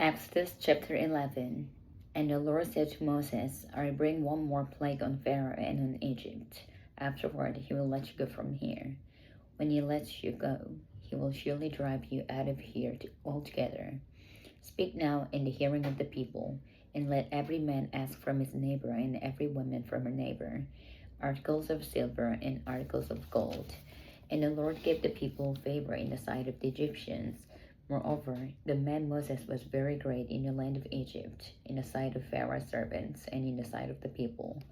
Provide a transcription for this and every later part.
Exodus chapter 11. And the Lord said to Moses, I will bring one more plague on Pharaoh and on Egypt. Afterward, he will let you go from here. When he lets you go, he will surely drive you out of here altogether. Speak now in the hearing of the people, and let every man ask from his neighbor and every woman from her neighbor articles of silver and articles of gold. And the Lord gave the people favor in the sight of the Egyptians. Moreover, the man Moses was very great in the land of Egypt, in the sight of Pharaoh's servants, and in the sight of the people.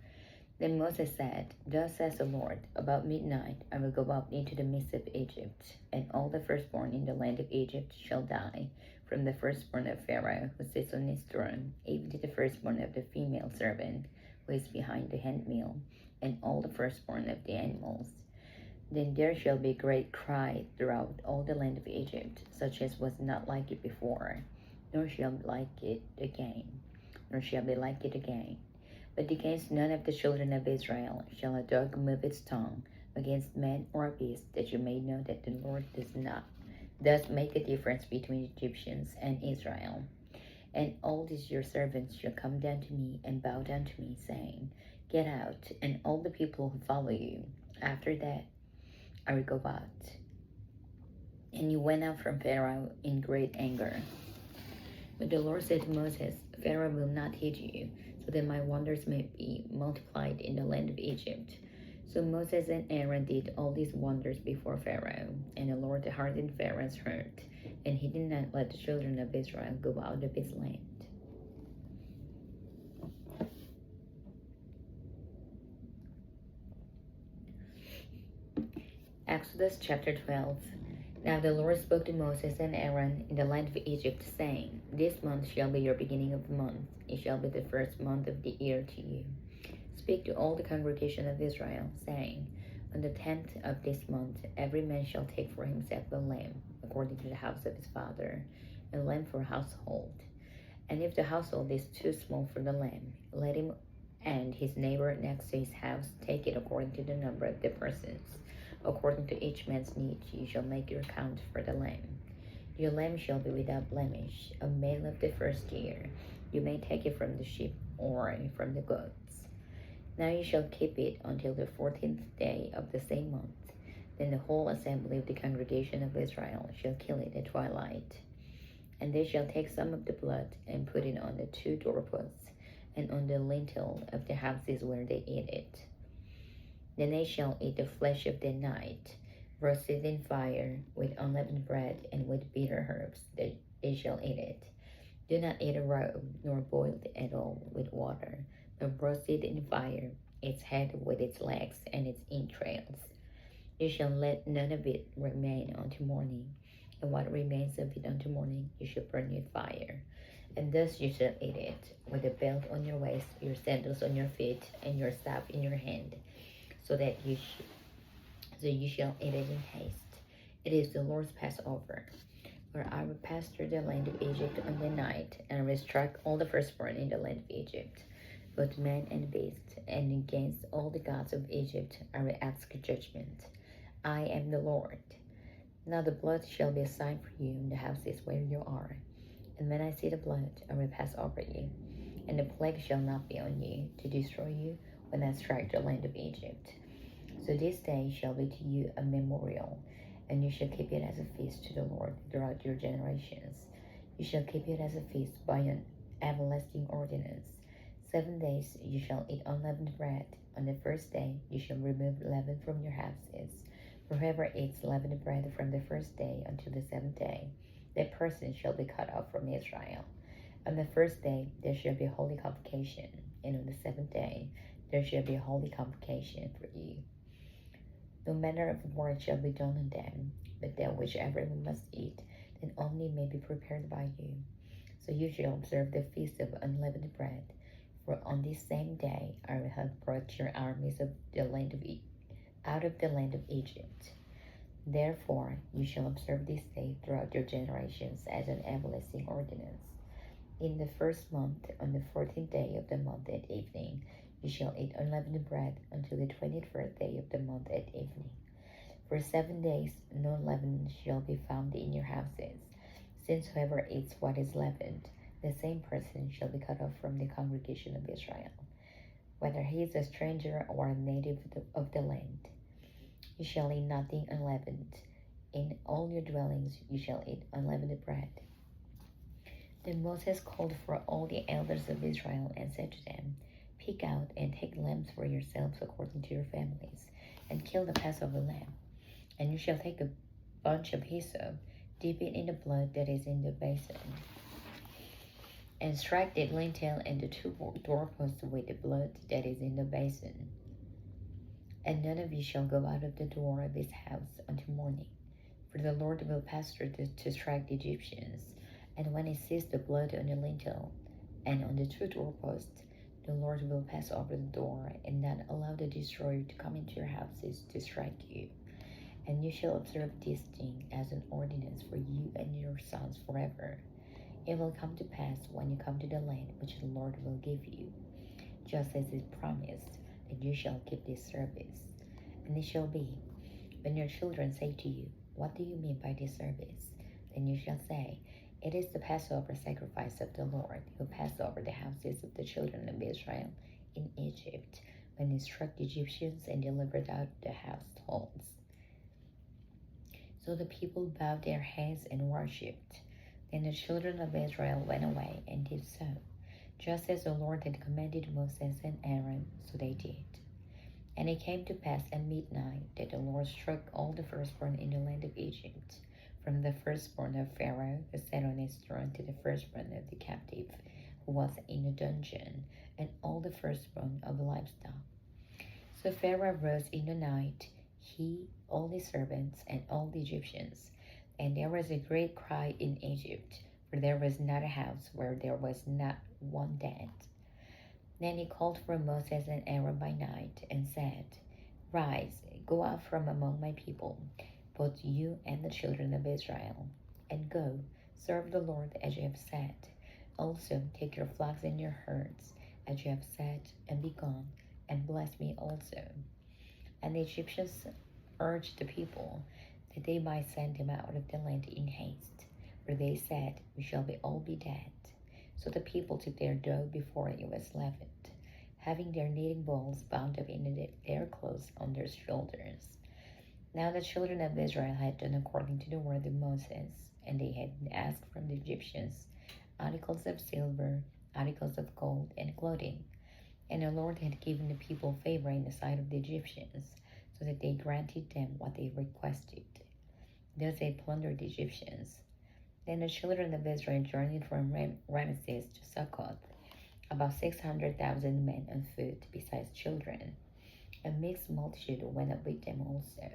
Then Moses said, Thus says the Lord, about midnight I will go up into the midst of Egypt, and all the firstborn in the land of Egypt shall die, from the firstborn of Pharaoh who sits on his throne, even to the firstborn of the female servant who is behind the handmill, and all the firstborn of the animals. Then there shall be a great cry throughout all the land of Egypt, such as was not like it before, nor shall be like it again, nor shall be like it again. But against none of the children of Israel shall a dog move its tongue, against man or beast, that you may know that the Lord does make a difference between Egyptians and Israel. And all these your servants shall come down to me and bow down to me, saying, Get out, and all the people who follow you. After that I will go out. And you went out from Pharaoh in great anger. But the Lord said to Moses, Pharaoh will not heed you, so that my wonders may be multiplied in the land of Egypt. So Moses and Aaron did all these wonders before Pharaoh, and the Lord hardened Pharaoh's heart, and he did not let the children of Israel go out of his land. Exodus chapter 12. Now the Lord spoke to Moses and Aaron in the land of Egypt, saying, This month shall be your beginning of the month. It shall be the first month of the year to you. Speak to all the congregation of Israel, saying, On the 10th of this month every man shall take for himself a lamb, according to the house of his father, a lamb for a household. And if the household is too small for the lamb, let him and his neighbor next to his house take it according to the number of the persons. According to each man's need, you shall make your count for the lamb. Your lamb shall be without blemish, a male of the first year. You may take it from the sheep or from the goats. Now you shall keep it until the 14th day of the same month. Then the whole assembly of the congregation of Israel shall kill it at twilight. And they shall take some of the blood and put it on the 2 doorposts and on the lintel of the houses where they eat it. Then they shall eat the flesh of the night, roasted in fire, with unleavened bread and with bitter herbs. They shall eat it. Do not eat it raw, nor boiled at all with water, but roasted in fire, its head with its legs and its entrails. You shall let none of it remain until morning, and what remains of it until morning you shall burn with fire. And thus you shall eat it, with a belt on your waist, your sandals on your feet, and your staff in your hand, so you shall eat it in haste. It is the Lord's Passover. For I will pass through the land of Egypt on the night, and will strike all the firstborn in the land of Egypt, both man and beast, and against all the gods of Egypt I will ask judgment. I am the Lord. Now the blood shall be a sign for you in the houses where you are. And when I see the blood, I will pass over you, and the plague shall not be on you to destroy you when I strike the land of Egypt. So this day shall be to you a memorial, and you shall keep it as a feast to the Lord throughout your generations. You shall keep it as a feast by an everlasting ordinance. 7 days you shall eat unleavened bread. On the first day you shall remove leaven from your houses. For whoever eats leavened bread from the first day until the 7th day, that person shall be cut off from Israel. On the first day there shall be a holy convocation, and on the 7th day there shall be a holy convocation for you. No manner of work shall be done on them, but that which everyone must eat, then only may be prepared by you. So you shall observe the feast of unleavened bread, for on this same day I will have brought your armies of the land of out of the land of Egypt. Therefore you shall observe this day throughout your generations as an everlasting ordinance. In the first month, on the 14th day of the month at evening, you shall eat unleavened bread until the 21st day of the month at evening. For 7 days no leaven shall be found in your houses, since whoever eats what is leavened the same person shall be cut off from the congregation of Israel, whether he is a stranger or a native of the land. You shall eat nothing unleavened. In all your dwellings you shall eat unleavened bread. Then Moses called for all the elders of Israel and said to them, Pick out and take lambs for yourselves according to your families, and kill the Passover lamb. And you shall take a bunch of hyssop, dip it in the blood that is in the basin, and strike the lintel and the two doorposts with the blood that is in the basin. And none of you shall go out of the door of his house until morning, for the Lord will pass through to strike the Egyptians. And when he sees the blood on the lintel and on the two doorposts, the Lord will pass over the door and not allow the destroyer to come into your houses to strike you. And you shall observe this thing as an ordinance for you and your sons forever. It will come to pass when you come to the land which the Lord will give you, just as he promised, that you shall keep this service. And it shall be, when your children say to you, What do you mean by this service? Then you shall say, It is the Passover sacrifice of the Lord, who passed over the houses of the children of Israel in Egypt, when he struck the Egyptians and delivered out the households. So the people bowed their heads and worshipped. Then the children of Israel went away and did so, just as the Lord had commanded Moses and Aaron, so they did. And it came to pass at midnight that the Lord struck all the firstborn in the land of Egypt, from the firstborn of Pharaoh who sat on his throne to the firstborn of the captive who was in the dungeon, and all the firstborn of livestock. So Pharaoh rose in the night, he, all his servants, and all the Egyptians. And there was a great cry in Egypt, for there was not a house where there was not one dead. Then he called for Moses and Aaron by night, and said, Rise, go out from among my people, both you and the children of Israel, and go, serve the Lord as you have said. Also take your flocks and your herds, as you have said, and be gone, and bless me also. And the Egyptians urged the people, that they might send him out of the land in haste. For they said, We shall all be dead. So the people took their dough before it was leavened, having their kneading bowls bound up in their clothes on their shoulders. Now the children of Israel had done according to the word of Moses, and they had asked from the Egyptians articles of silver, articles of gold, and clothing. And the Lord had given the people favor in the sight of the Egyptians, so that they granted them what they requested. Thus they plundered the Egyptians. Then the children of Israel journeyed from Ramesses to Succoth, about 600,000 men on foot, besides children. A mixed multitude went up with them also,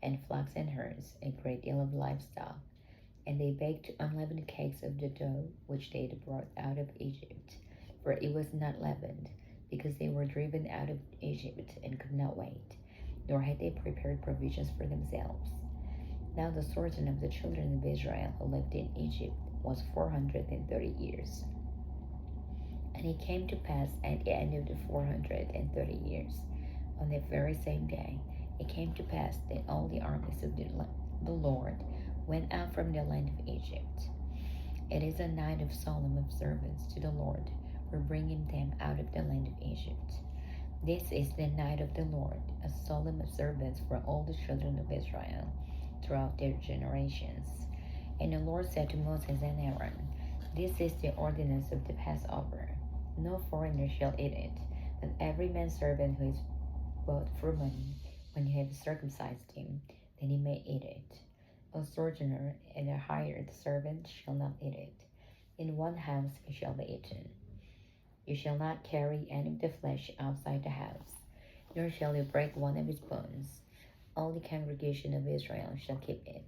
and flocks and herds, a great deal of livestock. And they baked unleavened cakes of the dough which they had brought out of Egypt, for it was not leavened, because they were driven out of Egypt and could not wait, nor had they prepared provisions for themselves. Now the sojourn of the children of Israel who lived in Egypt was 430 years. And it came to pass at the end of the 430 years, on the very same day, it came to pass that all the armies of the Lord went out from the land of Egypt. It is a night of solemn observance to the Lord for bringing them out of the land of Egypt. This is the night of the Lord, a solemn observance for all the children of Israel throughout their generations. And the Lord said to Moses and Aaron, This is the ordinance of the Passover. No foreigner shall eat it, but every man's servant who is bought for money, when you have circumcised him, then he may eat it. A sojourner and a hired servant shall not eat it. In one house it shall be eaten. You shall not carry any of the flesh outside the house, nor shall you break one of its bones. All the congregation of Israel shall keep it.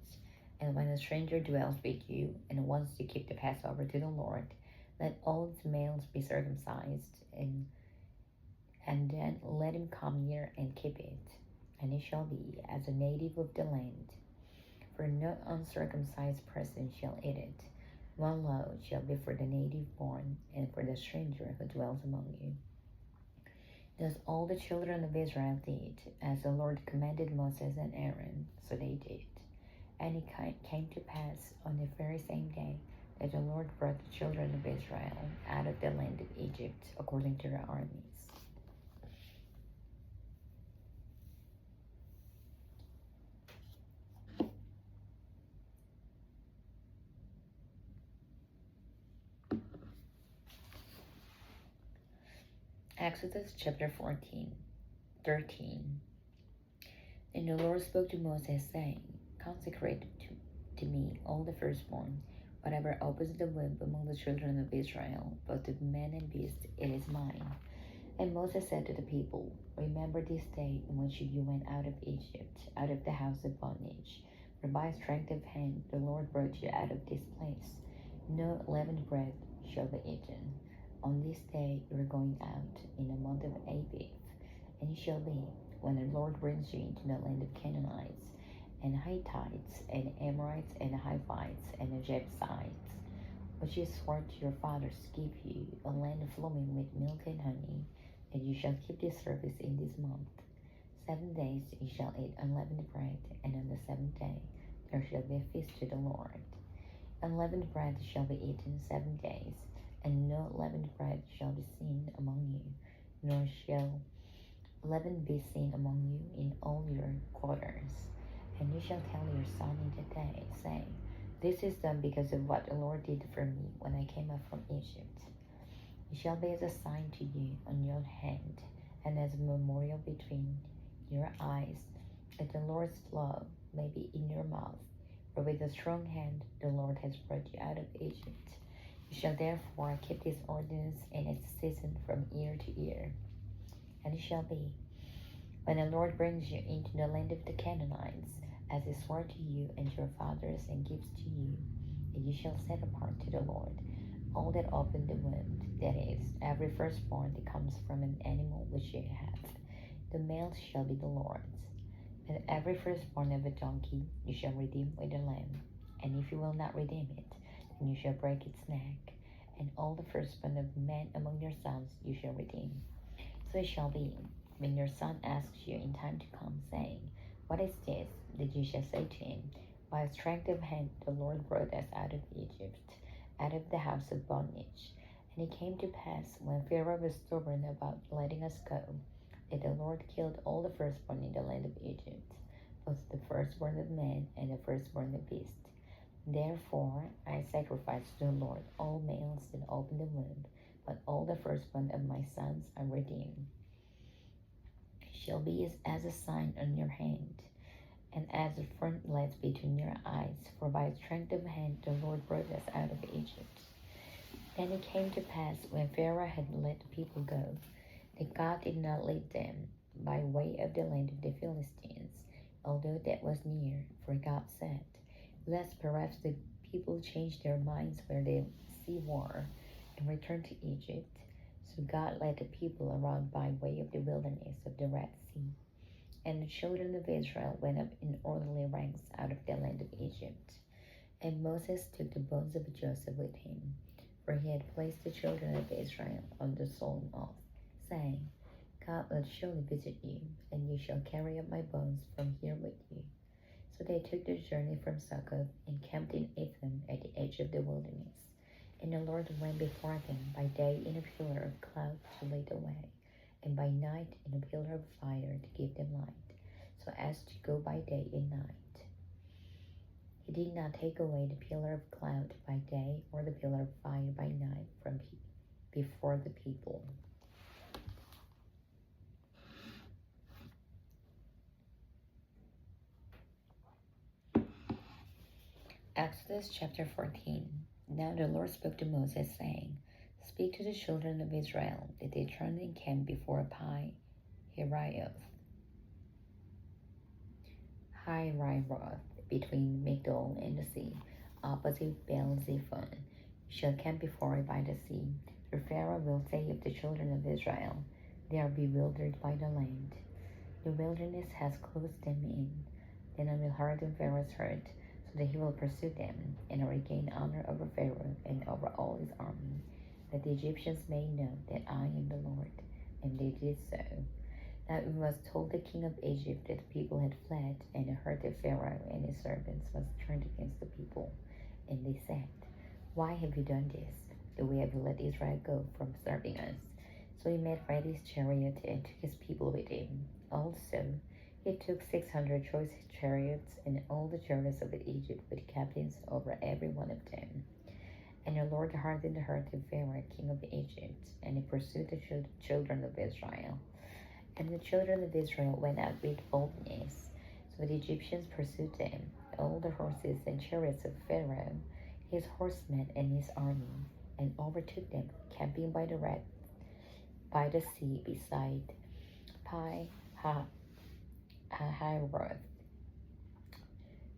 And when a stranger dwells with you and wants to keep the Passover to the Lord, let all its males be circumcised, and then let him come near and keep it. And it shall be as a native of the land. For no uncircumcised person shall eat it. One load shall be for the native born, and for the stranger who dwells among you. Thus all the children of Israel did, as the Lord commanded Moses and Aaron, so they did. And it came to pass on the very same day as the Lord brought the children of Israel out of the land of Egypt according to their armies. Exodus chapter 13. And the Lord spoke to Moses, saying, Consecrate to me all the firstborn, whatever opens the womb among the children of Israel, both of man and beast, it is mine. And Moses said to the people, Remember this day in which you went out of Egypt, out of the house of bondage, for by strength of hand the Lord brought you out of this place. No leavened bread shall be eaten. On this day you are going out in the month of Abib, and it shall be, when the Lord brings you into the land of Canaanites, and Hittites, and Amorites, and Hivites, and the Jebusites, which is swore to your fathers to give you, a land flowing with milk and honey, and you shall keep this service in this month. 7 days you shall eat unleavened bread, and on the 7th day there shall be a feast to the Lord. Unleavened bread shall be eaten 7 days, and no leavened bread shall be seen among you, nor shall leaven be seen among you in all your quarters. And you shall tell your son in the day, saying, This is done because of what the Lord did for me when I came up from Egypt. It shall be as a sign to you on your hand, and as a memorial between your eyes, that the Lord's law may be in your mouth. For with a strong hand the Lord has brought you out of Egypt. You shall therefore keep this ordinance in its season from year to year. And it shall be, when the Lord brings you into the land of the Canaanites, as he swore to you and your fathers and gives to you, that you shall set apart to the Lord all that open the womb, that is, every firstborn that comes from an animal which you have. The male shall be the Lord's. And every firstborn of a donkey you shall redeem with a lamb. And if you will not redeem it, then you shall break its neck. And all the firstborn of men among your sons you shall redeem. So it shall be, when your son asks you in time to come, saying, What is this? That you shall say to him, By strength of hand the Lord brought us out of Egypt, out of the house of bondage. And it came to pass, when Pharaoh was stubborn about letting us go, that the Lord killed all the firstborn in the land of Egypt, both the firstborn of man and the firstborn of beast. Therefore I sacrifice to the Lord all males that open the womb, but all the firstborn of my sons are redeemed. Shall be as a sign on your hand, and as a frontlet between your eyes, for by strength of hand the Lord brought us out of Egypt. Then it came to pass, when Pharaoh had let the people go, that God did not lead them by way of the land of the Philistines, although that was near, for God said, Lest perhaps the people change their minds where they see war, and return to Egypt. So God led the people around by way of the wilderness of the Red Sea. And the children of Israel went up in orderly ranks out of the land of Egypt. And Moses took the bones of Joseph with him, for he had placed the children of Israel on the solemn oath, saying, God will surely visit you, and you shall carry up my bones from here with you. So they took the journey from Succoth and camped in Etham at the edge of the wilderness. And the Lord went before them by day in a pillar of cloud to lead the way, and by night in a pillar of fire to give them light, so as to go by day and night. He did not take away the pillar of cloud by day or the pillar of fire by night from before the people. Exodus chapter 14. Now the Lord spoke to Moses, saying, Speak to the children of Israel, that they turn and camp before Pi Hahiroth, between Migdol and the sea, opposite Baal Zephon. You shall camp before it by the sea. For Pharaoh will say of the children of Israel, They are bewildered by the land. The wilderness has closed them in. Then I will harden Pharaoh's heart, so that he will pursue them, and regain honor over Pharaoh and over all his army, that the Egyptians may know that I am the Lord. And they did so. Now it was told the king of Egypt that the people had fled, and the heart of Pharaoh and his servants was turned against the people. And they said, Why have you done this? The way have you let Israel go from serving us? So he made ready his chariot and took his people with him. Also, he took 600 choice chariots and all the chariots of Egypt with captains over every one of them. And the Lord hardened the heart of Pharaoh, king of Egypt, and he pursued the children of Israel. And the children of Israel went out with boldness. So the Egyptians pursued them, all the horses and chariots of Pharaoh, his horsemen and his army, and overtook them, camping by the sea beside Pi Hahiroth,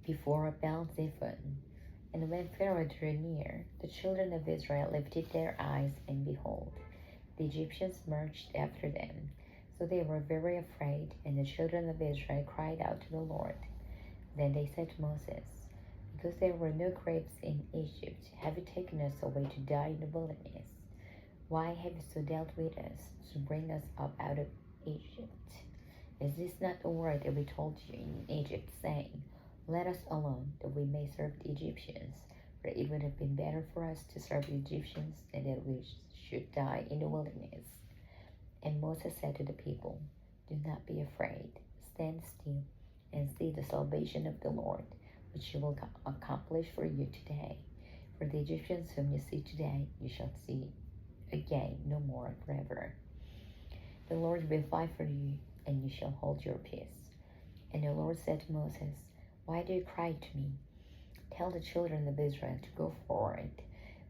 before Baal-zephon. And when Pharaoh drew near, the children of Israel lifted their eyes, and behold, the Egyptians marched after them. So they were very afraid, and the children of Israel cried out to the Lord. Then they said to Moses, because there were no graves in Egypt, have you taken us away to die in the wilderness? Why have you so dealt with us, to bring us up out of Egypt? Is this not the word that we told you in Egypt, saying, let us alone, that we may serve the Egyptians? For it would have been better for us to serve the Egyptians than that we should die in the wilderness. And Moses said to the people, do not be afraid. Stand still and see the salvation of the Lord, which he will accomplish for you today. For the Egyptians whom you see today, you shall see again no more forever. The Lord will fight for you, and you shall hold your peace. And the Lord said to Moses, why do you cry to me? Tell the children of Israel to go forward,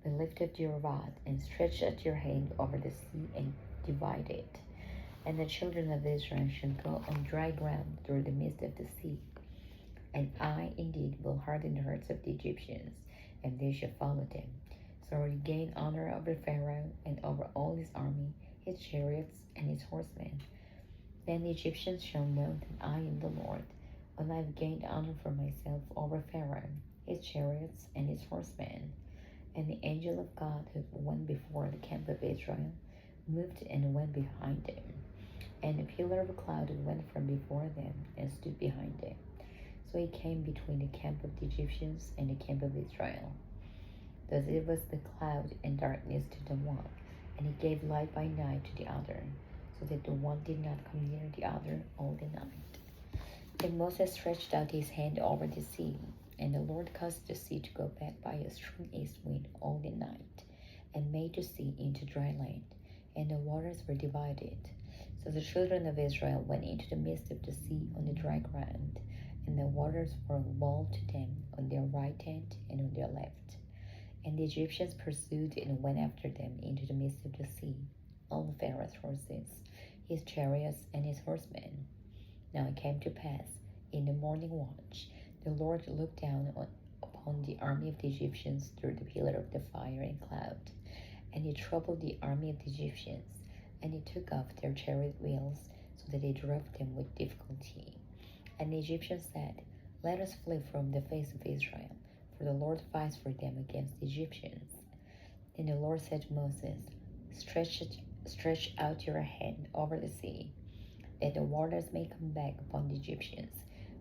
but lift up your rod and stretch out your hand over the sea and divide it. And the children of Israel shall go on dry ground through the midst of the sea. And I indeed will harden the hearts of the Egyptians, and they shall follow them. So he gained honor over Pharaoh and over all his army, his chariots, and his horsemen. Then the Egyptians shall know that I am the Lord, when I have gained honor for myself over Pharaoh, his chariots, and his horsemen. And the angel of God who went before the camp of Israel moved and went behind them. And a pillar of a cloud went from before them and stood behind them. So he came between the camp of the Egyptians and the camp of Israel. Thus it was the cloud and darkness to the one, and he gave light by night to the other, so that the one did not come near the other all the night. Then Moses stretched out his hand over the sea, and the Lord caused the sea to go back by a strong east wind all the night, and made the sea into dry land, and the waters were divided. So the children of Israel went into the midst of the sea on the dry ground, and the waters were walled to them on their right hand and on their left. And the Egyptians pursued and went after them into the midst of the sea, all Pharaoh's horses, his chariots, and his horsemen. Now it came to pass, in the morning watch, the Lord looked down upon the army of the Egyptians through the pillar of the fire and cloud, and he troubled the army of the Egyptians, and he took off their chariot wheels, so that they drove them with difficulty. And the Egyptians said, let us flee from the face of Israel, for the Lord fights for them against the Egyptians. Then the Lord said to Moses, stretch out your hand over the sea, that the waters may come back upon the Egyptians,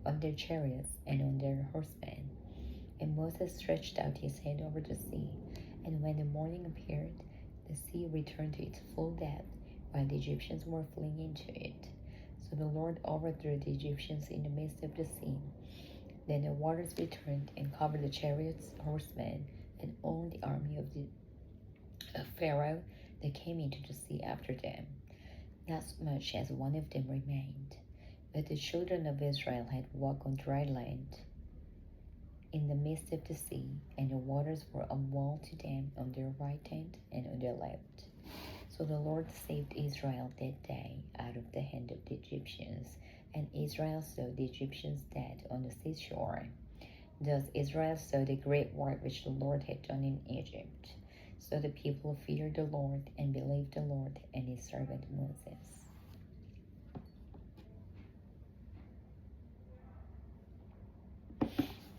on their chariots, and on their horsemen. And Moses stretched out his hand over the sea, and when the morning appeared, the sea returned to its full depth, while the Egyptians were fleeing into it. So the Lord overthrew the Egyptians in the midst of the sea. Then the waters returned and covered the chariots, horsemen, and all the army of Pharaoh that came into the sea after them. Not so much as one of them remained. But the children of Israel had walked on dry land in the midst of the sea, and the waters were a wall to them on their right hand and on their left. So the Lord saved Israel that day out of the hand of the Egyptians, and Israel saw the Egyptians dead on the seashore. Thus Israel saw the great work which the Lord had done in Egypt. So the people feared the Lord and believed the Lord and his servant Moses.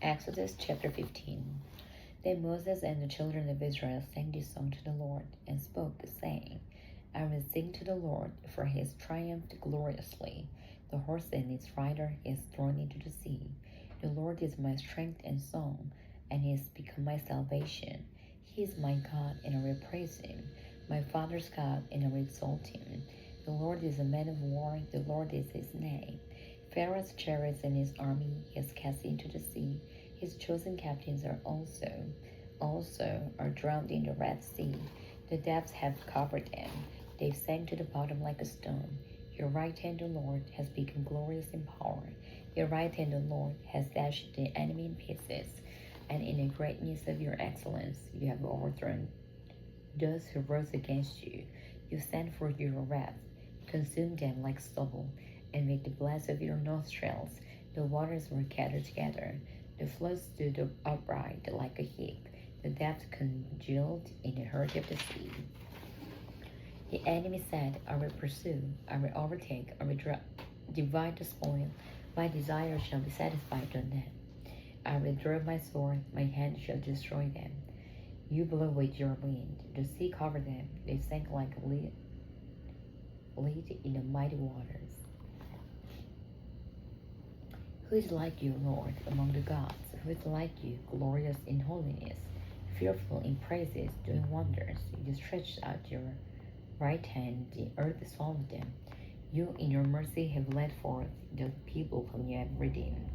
Exodus chapter 15. Then Moses and the children of Israel sang this song to the Lord and spoke, saying, I will sing to the Lord, for he has triumphed gloriously. The horse and its rider he has thrown into the sea. The Lord is my strength and song, and he has become my salvation. He is my God, and I will praise him, my father's God, and I will exalt him. The Lord is a man of war, the Lord is his name. Pharaoh's chariots and his army he has cast into the sea. His chosen captains are also are drowned in the Red Sea. The depths have covered them. They sank to the bottom like a stone. Your right hand, O Lord, has become glorious in power. Your right hand, O Lord, has dashed the enemy in pieces. And in the greatness of your excellence, you have overthrown those who rose against you. You sent forth your wrath, consume them like stubble, and with the blast of your nostrils, the waters were gathered together. The floods stood upright like a heap. The depths congealed in the heart of the sea. The enemy said, I will pursue, I will overtake, I will divide the spoil. My desire shall be satisfied on them. I will draw my sword, my hand shall destroy them. You blow with your wind, the sea covered them, they sank like a lead in the mighty waters. Who is like you, Lord, among the gods? Who is like you, glorious in holiness, fearful in praises, doing wonders? You stretched out your right hand, the earth swallowed them. You in your mercy have led forth the people whom you have redeemed.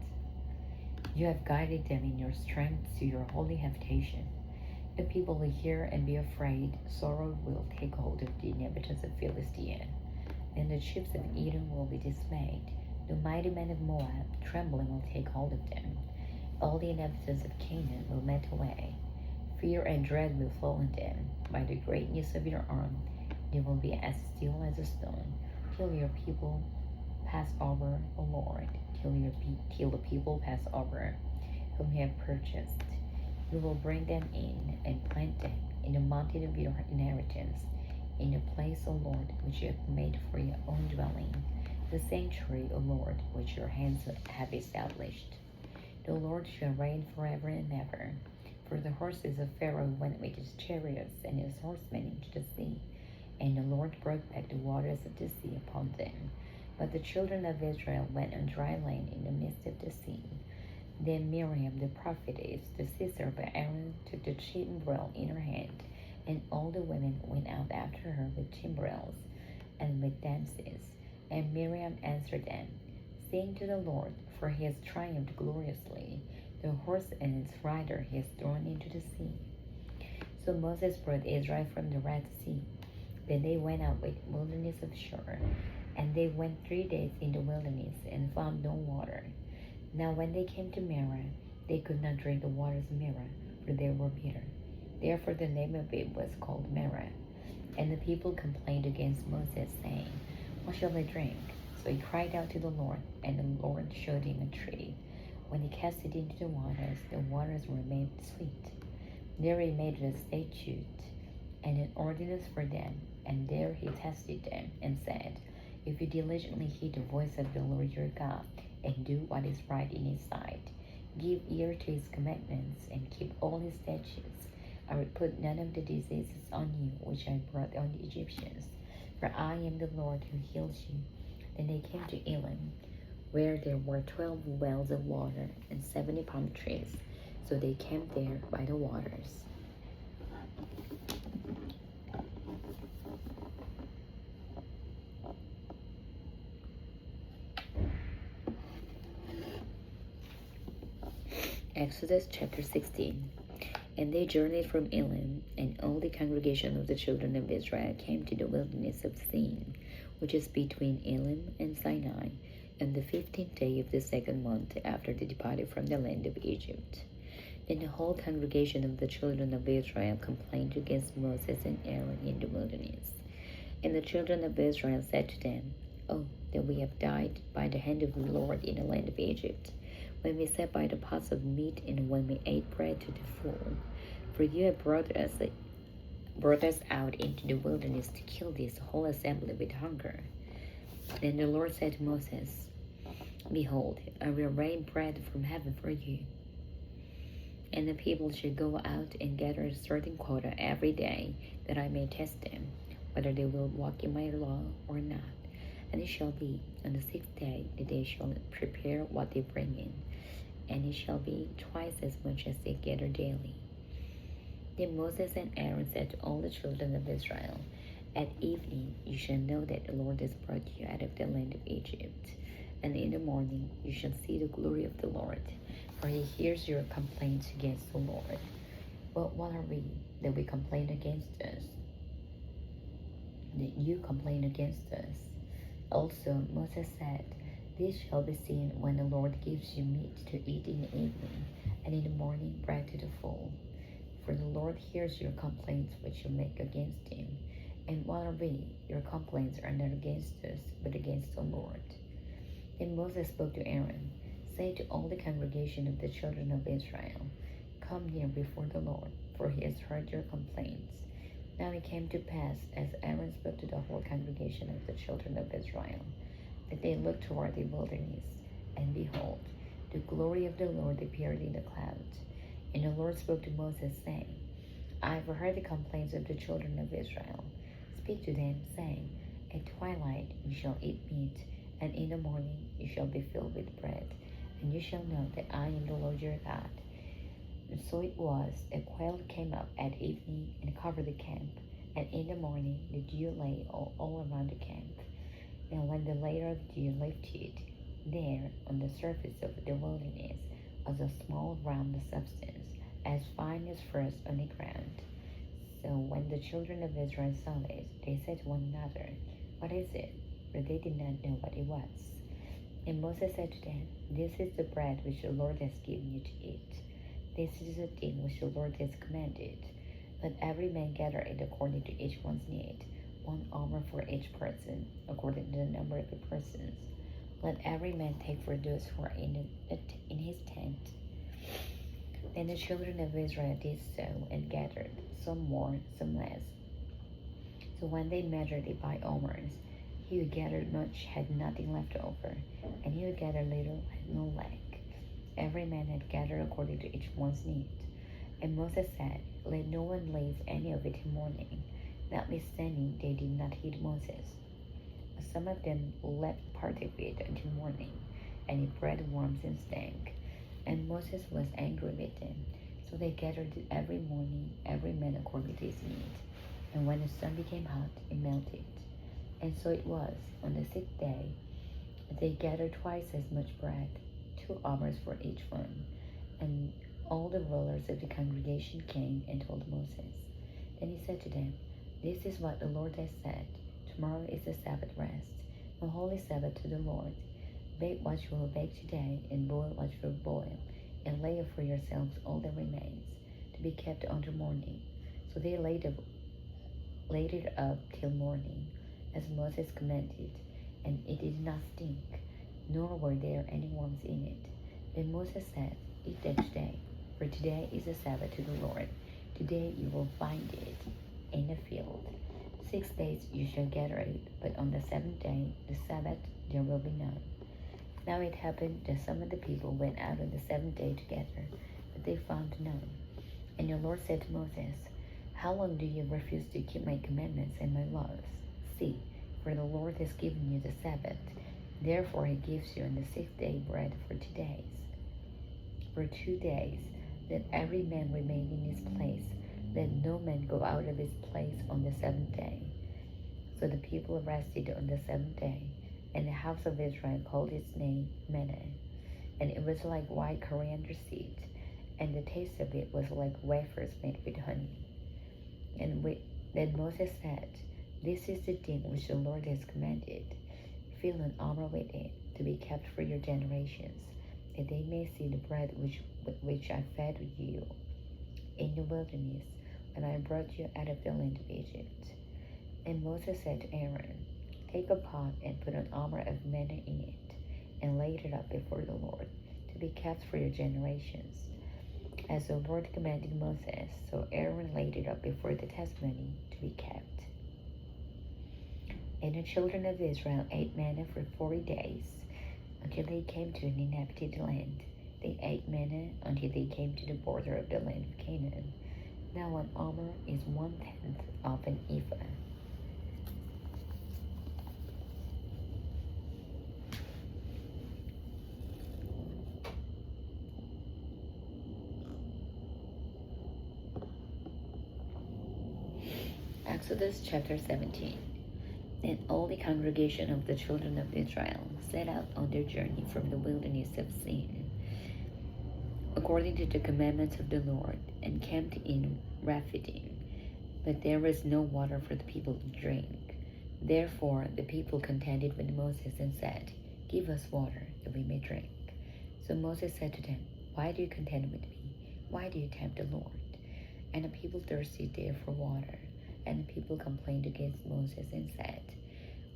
You have guided them in your strength to your holy habitation. The people will hear and be afraid. Sorrow will take hold of the inhabitants of Philistia, and the chiefs of Edom will be dismayed. The mighty men of Moab, trembling, will take hold of them. All the inhabitants of Canaan will melt away. Fear and dread will flow on them. By the greatness of your arm, they will be as still as a stone, till your people pass over, O Lord, till the people pass over, whom you have purchased. You will bring them in and plant them in the mountain of your inheritance, in the place, O Lord, which you have made for your own dwelling, the sanctuary, O Lord, which your hands have established. The Lord shall reign forever and ever. For the horses of Pharaoh went with his chariots and his horsemen into the sea, and the Lord brought back the waters of the sea upon them. But the children of Israel went on dry land in the midst of the sea. Then Miriam the prophetess, the sister of Aaron, took the timbrel in her hand, and all the women went out after her with timbrels and with dances. And Miriam answered them, Sing to the Lord, for he has triumphed gloriously. The horse and its rider he has thrown into the sea. So Moses brought Israel from the Red Sea. Then they went out with wilderness of Shur, and they went 3 days in the wilderness and found no water. Now when they came to Marah, they could not drink the waters of Marah, for they were bitter. Therefore the name of it was called Marah. And the people complained against Moses, saying, What shall I drink? So he cried out to the Lord, and the Lord showed him a tree. When he cast it into the waters were made sweet. There he made a statute and an ordinance for them, and there he tested them, and said, If you diligently heed the voice of the Lord your God, and do what is right in his sight, give ear to his commandments, and keep all his statutes, I will put none of the diseases on you which I brought on the Egyptians, for I am the Lord who heals you. Then they came to Elim, where there were 12 wells of water and 70 palm trees. So they camped there by the waters. Exodus chapter 16. And they journeyed from Elim, and all the congregation of the children of Israel came to the wilderness of Sin, which is between Elim and Sinai, on the 15th day of the second month after they departed from the land of Egypt. Then the whole congregation of the children of Israel complained against Moses and Aaron in the wilderness. And the children of Israel said to them, Oh, that we have died by the hand of the Lord in the land of Egypt, when we sat by the pots of meat and when we ate bread to the full. For you have brought us out into the wilderness to kill this whole assembly with hunger. Then the Lord said to Moses, Behold, I will rain bread from heaven for you, and the people shall go out and gather a certain quota every day, that I may test them, whether they will walk in my law or not. And it shall be on the 6th day that they shall prepare what they bring in, and it shall be twice as much as they gather daily. Then Moses and Aaron said to all the children of Israel, "At evening you shall know that the Lord has brought you out of the land of Egypt. And in the morning you shall see the glory of the Lord, for he hears your complaints against the Lord." But what are we that we complain against us? That you complain against us? Also Moses said, "This shall be seen when the Lord gives you meat to eat in the evening, and in the morning bread to the full. For the Lord hears your complaints which you make against him. And what are we? Your complaints are not against us, but against the Lord." Then Moses spoke to Aaron, "Say to all the congregation of the children of Israel, 'Come near before the Lord, for he has heard your complaints.'" Now it came to pass, as Aaron spoke to the whole congregation of the children of Israel, that they looked toward the wilderness, and behold, the glory of the Lord appeared in the clouds. And the Lord spoke to Moses, saying, "I have heard the complaints of the children of Israel. Speak to them, saying, 'At twilight you shall eat meat, and in the morning you shall be filled with bread, and you shall know that I am the Lord your God.'" And so it was, a quail came up at evening and covered the camp, and in the morning the dew lay all around the camp. And when the layer of dew lifted, there on the surface of the wilderness was a small round substance, as fine as frost on the ground. So when the children of Israel saw it, they said to one another, "What is it?" For they did not know what it was. And Moses said to them, "This is the bread which the Lord has given you to eat. This is the thing which the Lord has commanded. Let every man gather it according to each one's need, one omer for each person, according to the number of the persons. Let every man take for those who are in his tent." Then the children of Israel did so, and gathered, some more, some less. So when they measured it by omers, he who gathered much had nothing left over, and he who gathered little had no lack. Every man had gathered according to each one's need. And Moses said, "Let no one leave any of it till morning." Notwithstanding, they did not heed Moses. Some of them left part of it until morning, and it bred worms and stank. And Moses was angry with them. So they gathered every morning, every man according to his need. And when the sun became hot, it melted. And so it was, on the sixth day, they gathered twice as much bread, 2 omers for each one. And all the rulers of the congregation came and told Moses. Then he said to them, "This is what the Lord has said. Tomorrow is the Sabbath rest, a holy Sabbath to the Lord. Bake what you will bake today, and boil what you will boil, and lay up for yourselves all that remains, to be kept until morning." So they laid it up till morning, as Moses commanded, and it did not stink, nor were there any worms in it. Then Moses said, "Eat that today, for today is a Sabbath to the Lord. Today you will find it in the field. 6 days you shall gather it, but on the 7th day, the Sabbath, there will be none." Now it happened that some of the people went out on the 7th day together, but they found none. And the Lord said to Moses, "How long do you refuse to keep my commandments and my laws? See, for the Lord has given you the Sabbath. Therefore he gives you on the 6th day bread for 2 days. For 2 days, let every man remain in his place. Let no man go out of his place on the 7th day." So the people rested on the 7th day, and the house of Israel called its name manna. And it was like white coriander seed, and the taste of it was like wafers made with honey. Then Moses said, "This is the thing which the Lord has commanded. Fill an omer with it, to be kept for your generations, that they may see the bread with which I fed you in the wilderness, when I brought you out of the land of Egypt." And Moses said to Aaron, "Take a pot and put an omer of manna in it, and lay it up before the Lord, to be kept for your generations." As the Lord commanded Moses, so Aaron laid it up before the testimony to be kept. And the children of Israel ate manna for 40 days, until they came to an inhabited land. They ate manna until they came to the border of the land of Canaan. Now an omer is 1/10 of an ephah. Exodus chapter 17. Then all the congregation of the children of Israel set out on their journey from the wilderness of Sin, according to the commandments of the Lord, and camped in Rephidim. But there was no water for the people to drink. Therefore the people contended with Moses and said, "Give us water, that we may drink." So Moses said to them, "Why do you contend with me? Why do you tempt the Lord?" And the people thirsted there for water. And the people complained against Moses and said,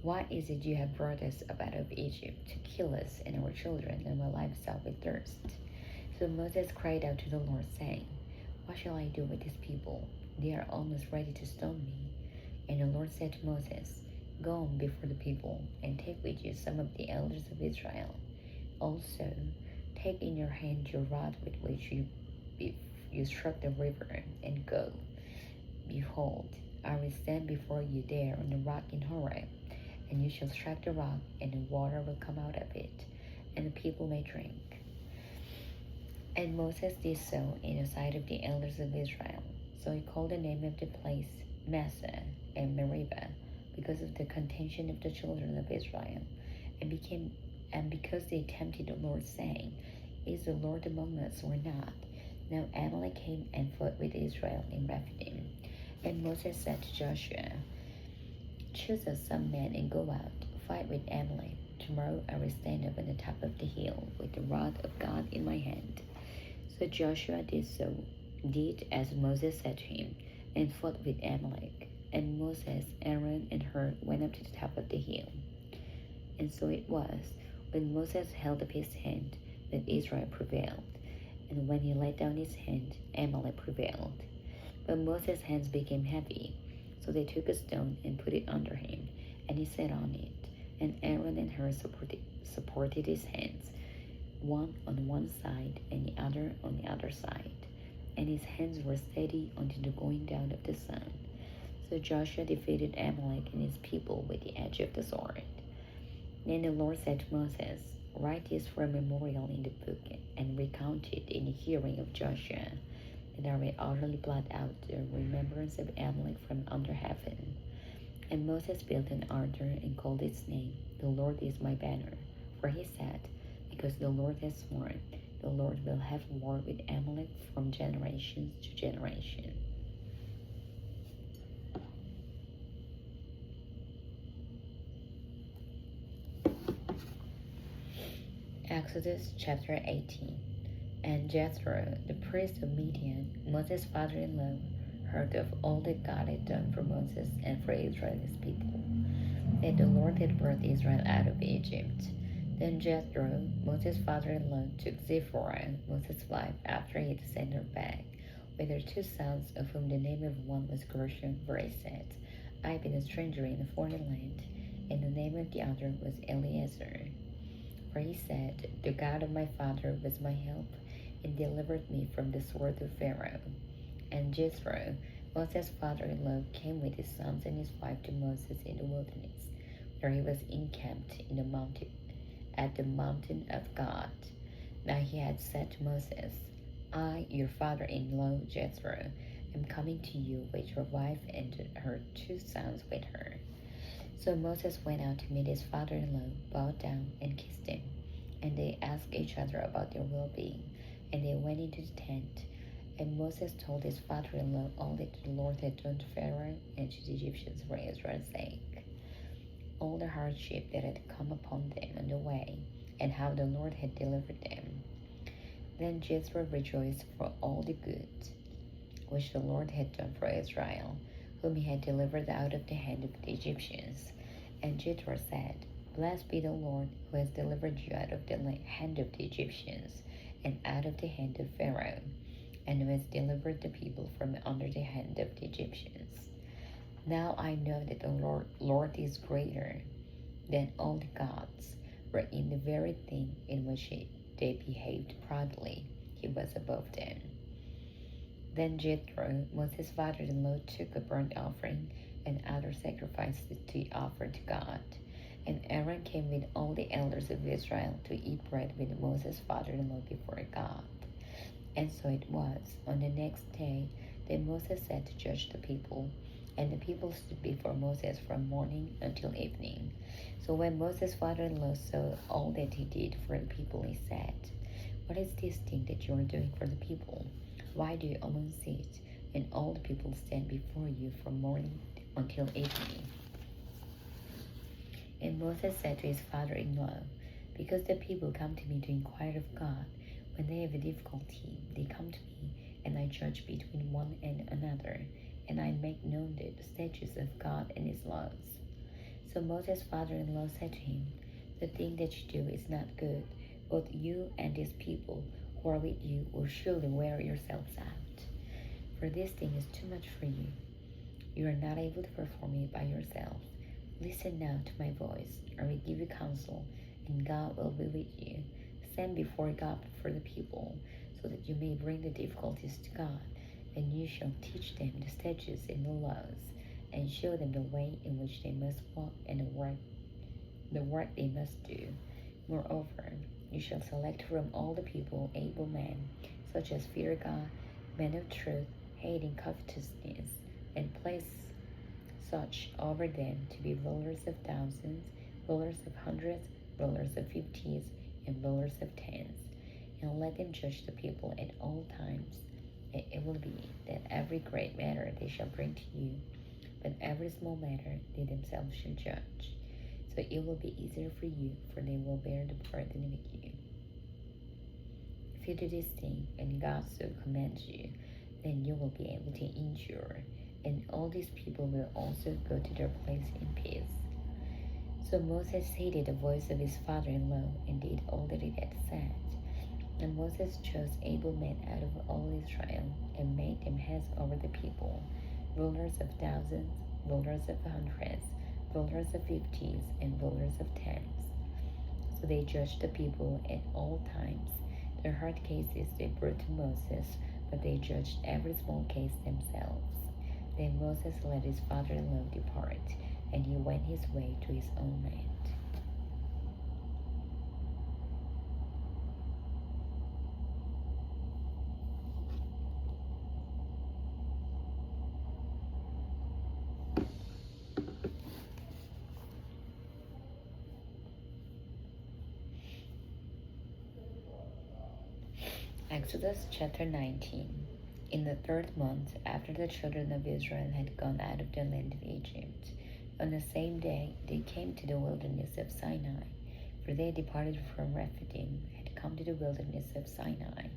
"Why is it you have brought us up out of Egypt to kill us and our children and our livestock with thirst?" So Moses cried out to the Lord, saying, "What shall I do with these people? They are almost ready to stone me." And the Lord said to Moses, "Go on before the people, and take with you some of the elders of Israel. Also, take in your hand your rod with which you struck the river, and go. Behold, I will stand before you there on the rock in Horeb, and you shall strike the rock, and the water will come out of it, and the people may drink." And Moses did so in the sight of the elders of Israel. So he called the name of the place Massah and Meribah, because of the contention of the children of Israel, and because they tempted the Lord, saying, "Is the Lord among us or not?" Now Amalek came and fought with Israel in Rephidim. And Moses said to Joshua, "Choose us some men and go out, fight with Amalek. Tomorrow I will stand up on the top of the hill with the rod of God in my hand." So Joshua did as Moses said to him, and fought with Amalek. And Moses, Aaron, and Hur went up to the top of the hill. And so it was, when Moses held up his hand, that Israel prevailed. And when he let down his hand, Amalek prevailed. But Moses' hands became heavy, so they took a stone and put it under him, and he sat on it. And Aaron and Hur supported his hands, one on one side and the other on the other side. And his hands were steady until the going down of the sun. So Joshua defeated Amalek and his people with the edge of the sword. Then the Lord said to Moses, "Write this for a memorial in the book, and recount it in the hearing of Joshua, and I will utterly blot out the remembrance of Amalek from under heaven." And Moses built an altar and called its name, "The Lord is my banner." For he said, "Because the Lord has sworn, the Lord will have war with Amalek from generation to generation." Exodus chapter 18. And Jethro, the priest of Midian, Moses' father-in-law, heard of all that God had done for Moses and for Israel his people, that the Lord had brought Israel out of Egypt. Then Jethro, Moses' father-in-law, took Zipporah, Moses' wife, after he had sent her back, with her 2 sons, of whom the name of one was Gershom, for he said, "I have been a stranger in a foreign land," and the name of the other was Eleazar. For he said, "The God of my father was my help, and delivered me from the sword of Pharaoh." And Jethro, Moses' father-in-law, came with his sons and his wife to Moses in the wilderness, where he was encamped in the mountain, at the mountain of God. Now he had said to Moses, "I, your father-in-law Jethro, am coming to you with your wife and her 2 sons with her." So Moses went out to meet his father-in-law, bowed down, and kissed him. And they asked each other about their well-being, and they went into the tent. And Moses told his father-in-law all that the Lord had done to Pharaoh and to the Egyptians for Israel's sake, all the hardship that had come upon them on the way, and how the Lord had delivered them. Then Jethro rejoiced for all the good which the Lord had done for Israel, whom he had delivered out of the hand of the Egyptians. And Jethro said, "Blessed be the Lord, who has delivered you out of the hand of the Egyptians, and out of the hand of Pharaoh, and who has delivered the people from under the hand of the Egyptians. Now I know that the Lord is greater than all the gods, for in the very thing in which they behaved proudly, he was above them." Then Jethro, Moses' father-in-law, took a burnt offering and other sacrifices to offer to God. And Aaron came with all the elders of Israel to eat bread with Moses' father-in-law before God. And so it was, on the next day, that Moses sat to judge the people, And the people stood before Moses from morning until evening. So when Moses' father-in-law saw all that he did for the people, he said, "What is this thing that you are doing for the people? Why do you alone sit, and all the people stand before you from morning until evening?" And Moses said to his father-in-law, "Because the people come to me to inquire of God. When they have a difficulty, they come to me, and I judge between one and another, and I make known the statutes of God and his laws." So Moses' father-in-law said to him, "The thing that you do is not good. Both you and these people who are with you will surely wear yourselves out. For this thing is too much for you. You are not able to perform it by yourselves. Listen now to my voice. I will give you counsel, and God will be with you. Stand before God for the people, so that you may bring the difficulties to God, and you shall teach them the statutes and the laws, and show them the way in which they must walk and the work they must do. Moreover, you shall select from all the people able men, such as fear God, men of truth, hating covetousness, and place such over them to be rulers of thousands, rulers of hundreds, rulers of fifties, and rulers of tens. And let them judge the people at all times. And it will be that every great matter they shall bring to you, but every small matter they themselves shall judge. So it will be easier for you, for they will bear the burden with you. If you do this thing, and God so commands you, then you will be able to endure, and all these people will also go to their place in peace. So Moses heeded the voice of his father-in-law and did all that he had said. And Moses chose able men out of all Israel and made them heads over the people, rulers of thousands, rulers of hundreds, rulers of fifties, and rulers of tens. So they judged the people at all times. Their hard cases they brought to Moses, but they judged every small case themselves. Then Moses let his father-in-law depart, and he went his way to his own land. Exodus chapter 19. In the 3rd month, after the children of Israel had gone out of the land of Egypt, on the same day they came to the wilderness of Sinai, for they departed from Rephidim, had come to the wilderness of Sinai,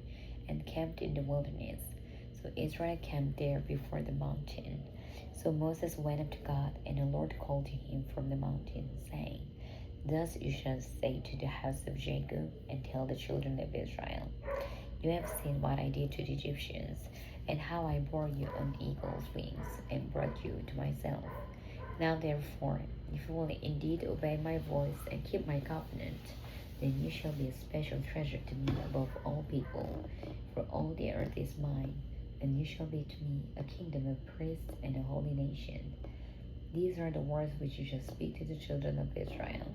and camped in the wilderness. So Israel camped there before the mountain. So Moses went up to God, and the Lord called to him from the mountain, saying, "Thus you shall say to the house of Jacob, and tell the children of Israel, you have seen what I did to the Egyptians, and how I bore you on eagle's wings, and brought you to myself. Now therefore, if you will indeed obey my voice and keep my covenant, then you shall be a special treasure to me above all people, for all the earth is mine, and you shall be to me a kingdom of priests and a holy nation. These are the words which you shall speak to the children of Israel."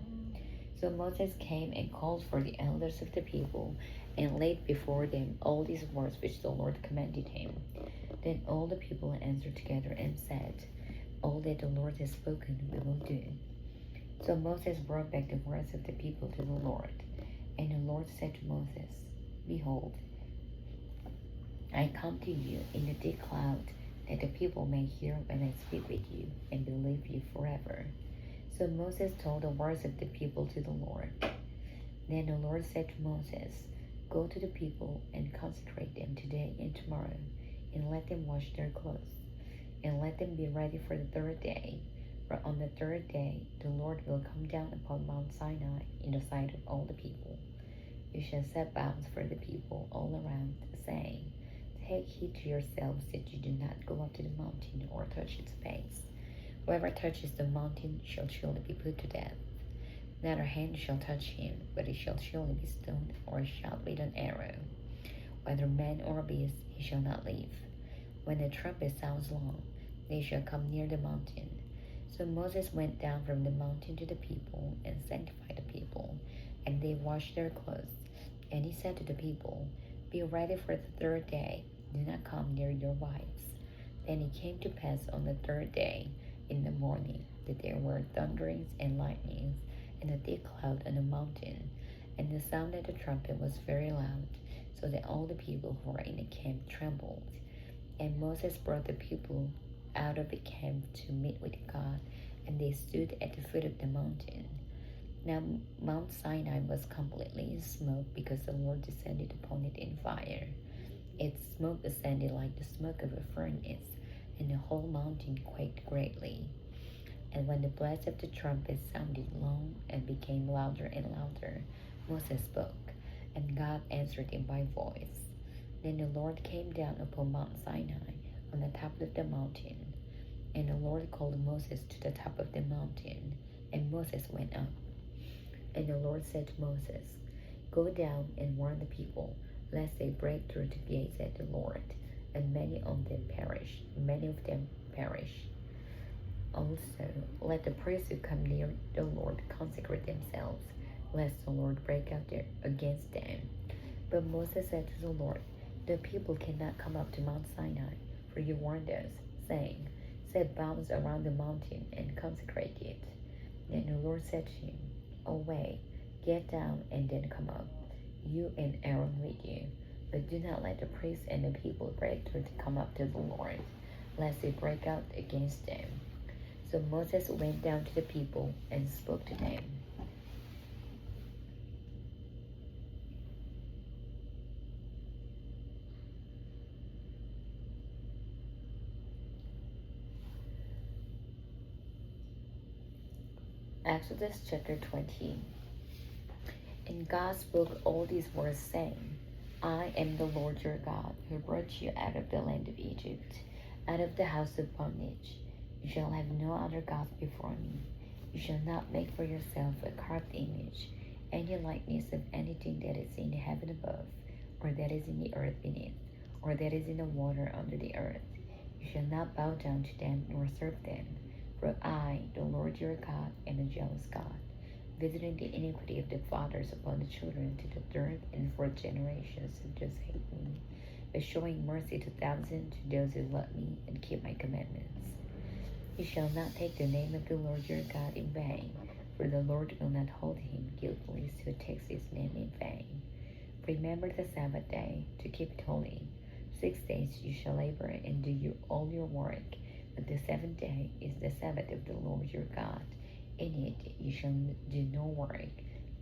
So Moses came and called for the elders of the people, and laid before them all these words which the Lord commanded him. Then all the people answered together and said, "All that the Lord has spoken we will do." So Moses brought back the words of the people to the Lord. And the Lord said to Moses, "Behold, I come to you in a thick cloud, that the people may hear when I speak with you, and believe you forever." So Moses told the words of the people to the Lord. Then the Lord said to Moses, "Go to the people and consecrate them today and tomorrow, and let them wash their clothes, and let them be ready for the 3rd day. For on the 3rd day the Lord will come down upon Mount Sinai in the sight of all the people. You shall set bounds for the people all around, saying, Take heed to yourselves that you do not go up to the mountain or touch its base. Whoever touches the mountain shall surely be put to death. Neither hand shall touch him, but he shall surely be stoned or shot with an arrow. Whether man or beast, he shall not live. When the trumpet sounds long, they shall come near the mountain." So Moses went down from the mountain to the people and sanctified the people, and they washed their clothes. And he said to the people, "Be ready for the 3rd day. Do not come near your wives. Then it came to pass on the third day in the morning that there were thunderings and lightnings, and a thick cloud on the mountain, and the sound of the trumpet was very loud, so that all the people who were in the camp trembled. And Moses brought the people out of the camp to meet with God, and they stood at the foot of the mountain. Now Mount Sinai was completely in smoke, because the Lord descended upon it in fire. Its smoke ascended like the smoke of a furnace, and the whole mountain quaked greatly. And when the blast of the trumpet sounded long and became louder and louder, Moses spoke, and God answered him by voice. Then the Lord came down upon Mount Sinai on the top of the mountain. And the Lord called Moses to the top of the mountain, and Moses went up. And the Lord said to Moses, Go down and warn the people, lest they break through the gates at the Lord, and many of them perish. Also, let the priests who come near the Lord consecrate themselves, lest the Lord break out there against them. But Moses said to the Lord, The people cannot come up to Mount Sinai, for you warned us, saying, Set bounds around the mountain and consecrate it. Then the Lord said to him, Away, get down and then come up, you and Aaron with you. But do not let the priests and the people break through to come up to the Lord, lest they break out against them. So Moses went down to the people and spoke to them. Exodus chapter 20. And God spoke all these words, saying, I am the Lord your God, who brought you out of the land of Egypt, out of the house of bondage. You shall have no other gods before me. You shall not make for yourself a carved image, any likeness of anything that is in the heaven above, or that is in the earth beneath, or that is in the water under the earth. You shall not bow down to them nor serve them. For I, the Lord your God, am a jealous God, visiting the iniquity of the fathers upon the children to the third and fourth generations who just hate me, but showing mercy to thousands to those who love me and keep my commandments. You shall not take the name of the Lord your God in vain, for the Lord will not hold him guiltless who takes his name in vain. Remember the Sabbath day, to keep it holy. 6 days you shall labor and do all your work, but the seventh day is the Sabbath of the Lord your God. In it you shall do no work,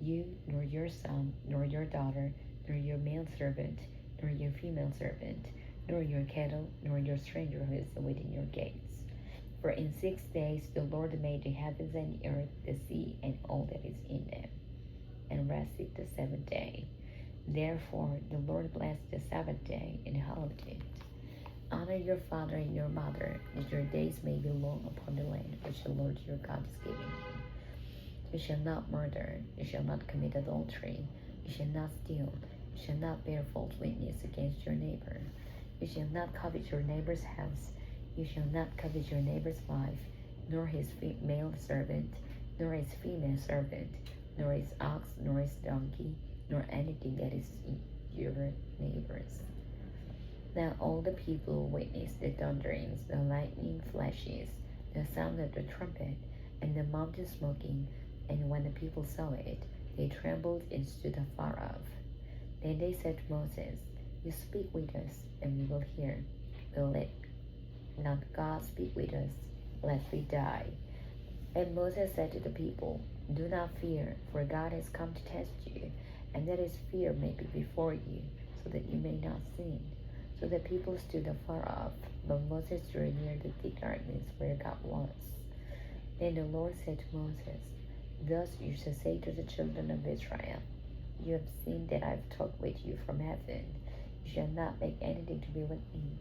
you, nor your son, nor your daughter, nor your male servant, nor your female servant, nor your cattle, nor your stranger who is within your gates. For in 6 days the Lord made the heavens and the earth, the sea, and all that is in them, and rested the seventh day. Therefore the Lord blessed the Sabbath day and hallowed it. Honor your father and your mother, that your days may be long upon the land which the Lord your God is giving you. You shall not murder, you shall not commit adultery, you shall not steal, you shall not bear false witness against your neighbor, you shall not covet your neighbor's house, you shall not covet your neighbor's wife, nor his male servant, nor his female servant, nor his ox, nor his donkey, nor anything that is your neighbor's. Now all the people witnessed the thunderings, the lightning flashes, the sound of the trumpet, and the mountain smoking, and when the people saw it, they trembled and stood afar off. Then they said to Moses, You speak with us, and we will hear. But let not God speak with us, lest we die. And Moses said to the people, Do not fear, for God has come to test you, and that his fear may be before you, so that you may not sin. So the people stood afar off, but Moses drew near the thick darkness where God was. Then the Lord said to Moses, Thus you shall say to the children of Israel, You have seen that I have talked with you from heaven. You shall not make anything to be with me,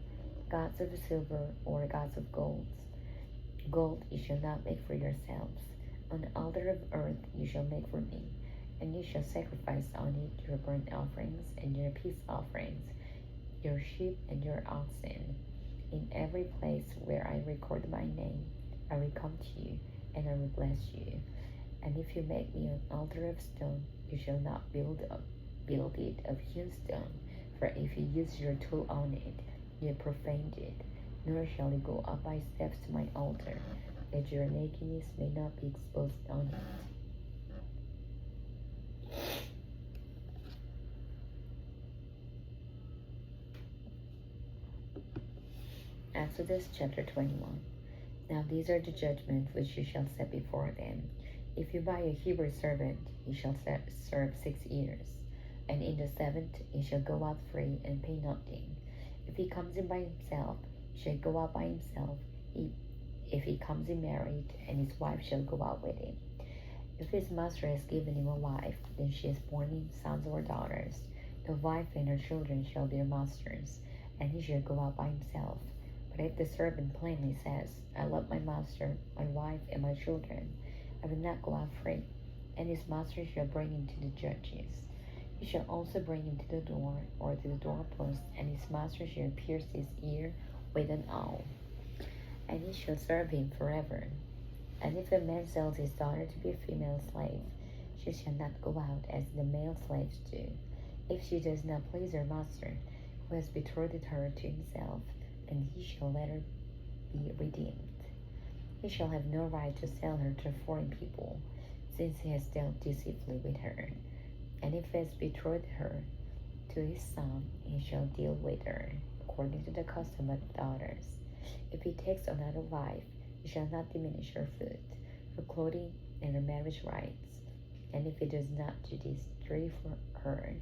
gods of silver or gods of gold. Gold you shall not make for yourselves. An altar of earth you shall make for me, and you shall sacrifice on it your burnt offerings and your peace offerings, your sheep and your oxen. In every place where I record my name, I will come to you, and I will bless you. And if you make me an altar of stone, you shall not build it of hewn stone, for if you use your tool on it, you profaned it. nor shall you go up by steps to my altar, that your nakedness may not be exposed on it. Exodus chapter 21. Now these are the judgments which you shall set before them. If you buy a Hebrew servant, he shall serve 6 years, and in the 7th he shall go out free and pay nothing. If he comes in by himself, he shall go out by himself. If he comes in married, and his wife shall go out with him. If his master has given him a wife, then she has borne him sons or daughters. The wife and her children shall be the master's, and he shall go out by himself. But if the servant plainly says, I love my master, my wife, and my children, I will not go out free, and his master shall bring him to the judges. He shall also bring him to the door, or to the doorpost, and his master shall pierce his ear with an awl, and he shall serve him forever. And if a man sells his daughter to be a female slave, she shall not go out as the male slaves do. If she does not please her master, who has betrothed her to himself, then he shall let her be redeemed. He shall have no right to sell her to foreign people, since he has dealt deceitfully with her. And if he has betrothed her to his son, he shall deal with her according to the custom of daughters. If he takes another wife, he shall not diminish her food, her clothing, and her marriage rights. And if he does not do these 3 for her,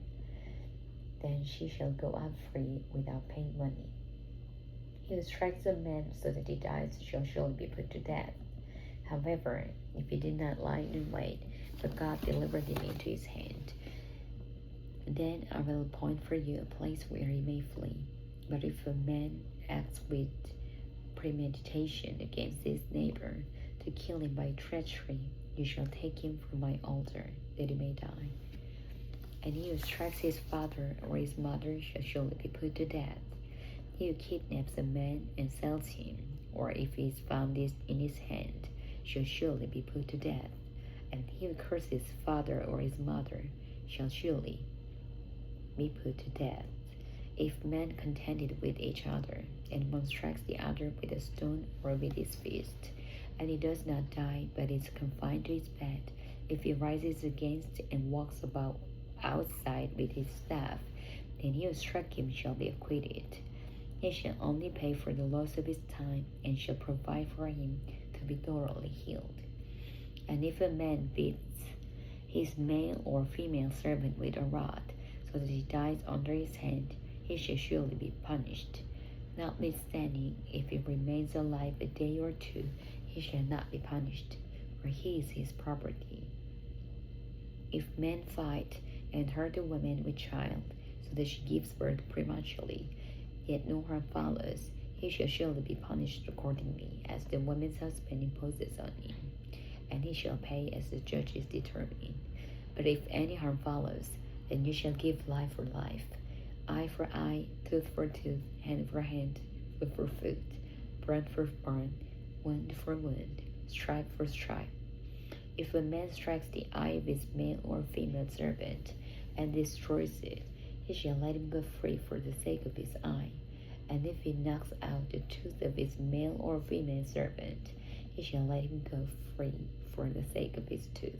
then she shall go out free without paying money. He who strikes a man so that he dies shall surely be put to death. However, if he did not lie in wait, but God delivered him into his hand, then I will appoint for you a place where he may flee. But if a man acts with premeditation against his neighbor to kill him by treachery, you shall take him from my altar, that he may die. And he who strikes his father or his mother shall surely be put to death. He who kidnaps a man and sells him, or if he is found in his hand, shall surely be put to death. And he who curses his father or his mother shall surely be put to death. If men contended with each other, and one strikes the other with a stone or with his fist, and he does not die, but is confined to his bed, if he rises against and walks about outside with his staff, then he who struck him shall be acquitted. He shall only pay for the loss of his time, and shall provide for him to be thoroughly healed. And if a man beats his male or female servant with a rod, so that he dies under his hand, he shall surely be punished. Notwithstanding, if he remains alive a day or 2, he shall not be punished, for he is his property. If men fight and hurt a woman with child, so that she gives birth prematurely, yet no harm follows, he shall surely be punished accordingly, as the woman's husband imposes on him, and he shall pay as the judges determine. But if any harm follows, then you shall give life for life, eye for eye, tooth for tooth, hand for hand, foot for foot, brand for brand, wound for wound, stripe for stripe. If a man strikes the eye of his male or female servant and destroys it, he shall let him go free for the sake of his eye. And if he knocks out the tooth of his male or female servant, he shall let him go free for the sake of his tooth.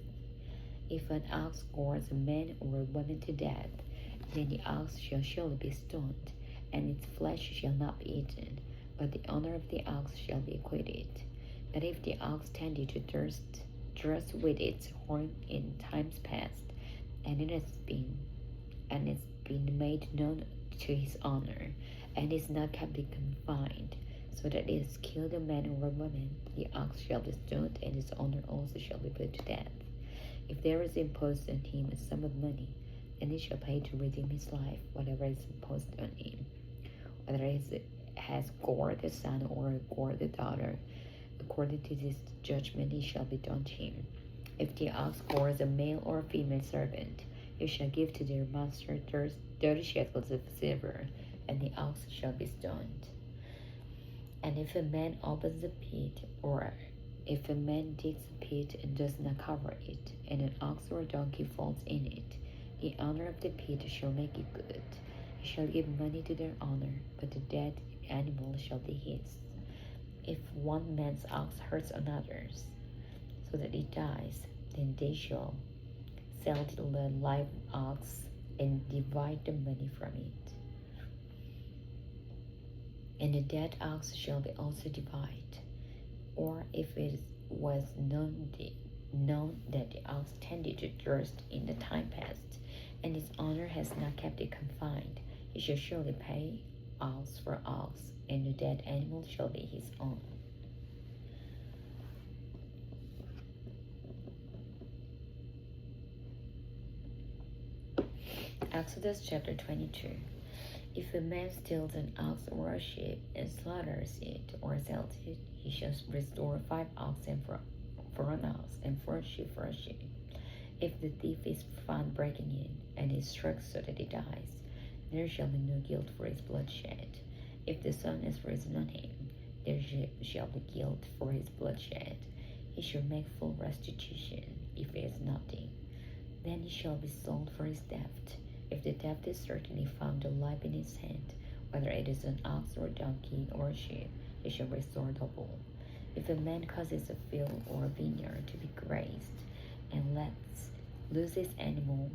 If an ox gores a man or a woman to death, then the ox shall surely be stoned, and its flesh shall not be eaten, but the owner of the ox shall be acquitted. But if the ox tended to thirst with its horn in times past, and it has been made known to his owner, and is not kept confined, so that it has killed a man or a woman, the ox shall be stoned, and his owner also shall be put to death. If there is imposed on him a sum of money, then he shall pay to redeem his life whatever is imposed on him. Whether it has gored the son or gored the daughter, according to this judgment he shall be done to him. If the ox gores a male or a female servant, you shall give to their master 30 shekels of silver, and the ox shall be stoned. And if a man opens a pit, or if a man digs a pit and does not cover it, and an ox or a donkey falls in it, the owner of the pit shall make it good. He shall give money to their owner, but the dead animal shall be his. If one man's ox hurts another's, so that it dies, then they shall sell the live ox and divide the money from it. And the dead ox shall be also divided. Or if it was known that the ox tended to thirst in the time past, and its owner has not kept it confined, he shall surely pay ox for ox, and the dead animal shall be his own. Exodus chapter 22. If a man steals an ox or a sheep and slaughters it or sells it, he shall restore 5 oxen for an ox and 4 sheep for a sheep. If the thief is found breaking in and is struck so that he dies, there shall be no guilt for his bloodshed. If the sun is risen on him, there shall be guilt for his bloodshed. He shall make full restitution if it is nothing. Then he shall be sold for his theft. If the theft is certainly found alive in his hand, whether it is an ox or a donkey or a sheep, he shall restore double. If a man causes a field or a vineyard to be grazed, and lets loose his animal,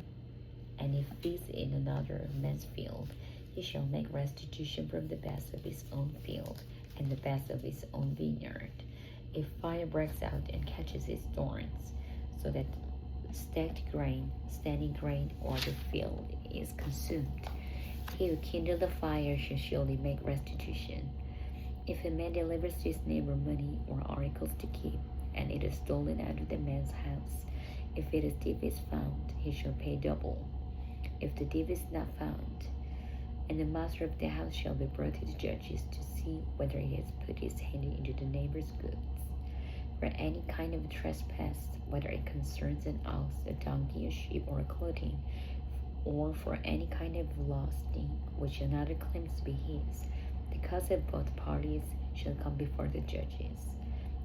and he feeds in another man's field, he shall make restitution from the best of his own field and the best of his own vineyard. If fire breaks out and catches his thorns, so that standing grain, or the field is consumed, he who kindled the fire shall surely make restitution. If a man delivers to his neighbor money or articles to keep, and it is stolen out of the man's house, if the thief is found, he shall pay double. If the thief is not found, and the master of the house shall be brought to the judges to see whether he has put his hand into the neighbor's goods. For any kind of trespass, whether it concerns an ox, a donkey, a sheep, or a clothing, or for any kind of lost thing which another claims to be his, the cause of both parties shall come before the judges,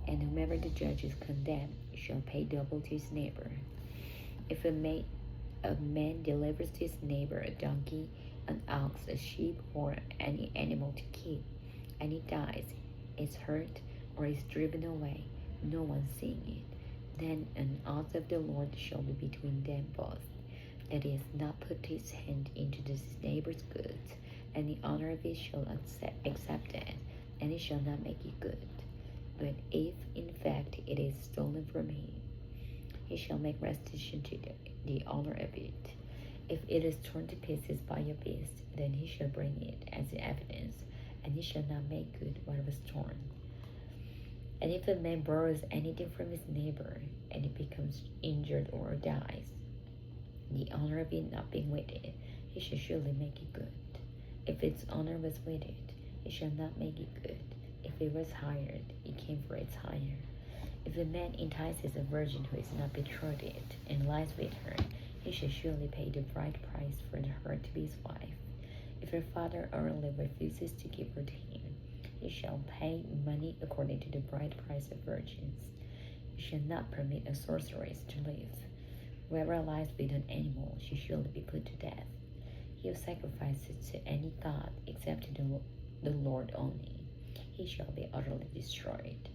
and whomever the judges condemn shall pay double to his neighbor. If a man delivers to his neighbor a donkey, an ox, a sheep, or any animal to keep, and it dies, is hurt, or is driven away, no one seeing it, then an oath of the Lord shall be between them both, that he has not put his hand into his neighbor's goods, and the owner of it shall accept it, and he shall not make it good. But if in fact it is stolen from him, he shall make restitution to the owner of it. If it is torn to pieces by a beast, then he shall bring it as evidence, and he shall not make good what was torn. And if a man borrows anything from his neighbor, and it becomes injured or dies, the owner of it not being with it, he shall surely make it good. If its owner was with it, he shall not make it good. If it was hired, it came for its hire. If a man entices a virgin who is not betrothed, and lies with her, he shall surely pay the bride price for her to be his wife. If her father early refuses to give her to him, he shall pay money according to the bride price of virgins. You shall not permit a sorceress to live. Whoever lies with an animal shall surely be put to death. He who sacrifices to any god except to the Lord only, he shall be utterly destroyed.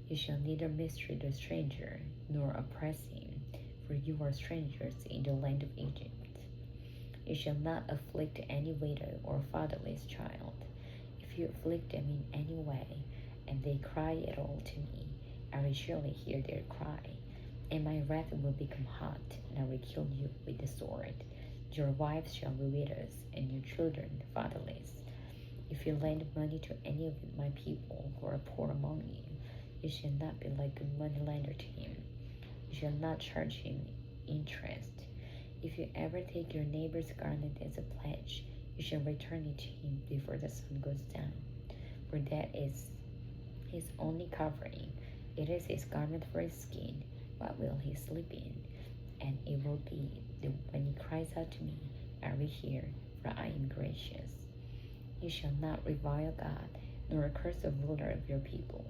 You shall neither mistreat a stranger nor oppress him, for you are strangers in the land of Egypt. You shall not afflict any widow or fatherless child. If you afflict them in any way, and they cry at all to me, I will surely hear their cry, and my wrath will become hot, and I will kill you with the sword. Your wives shall be widows, and your children fatherless. If you lend money to any of my people who are poor among you, you shall not be like a moneylender to him. You shall not charge him interest. If you ever take your neighbor's garment as a pledge, you shall return it to him before the sun goes down, for that is his only covering. It is his garment for his skin. What will he sleep in? And it will be when he cries out to me, I will hear, for I am gracious. You shall not revile God, nor curse the ruler of your people.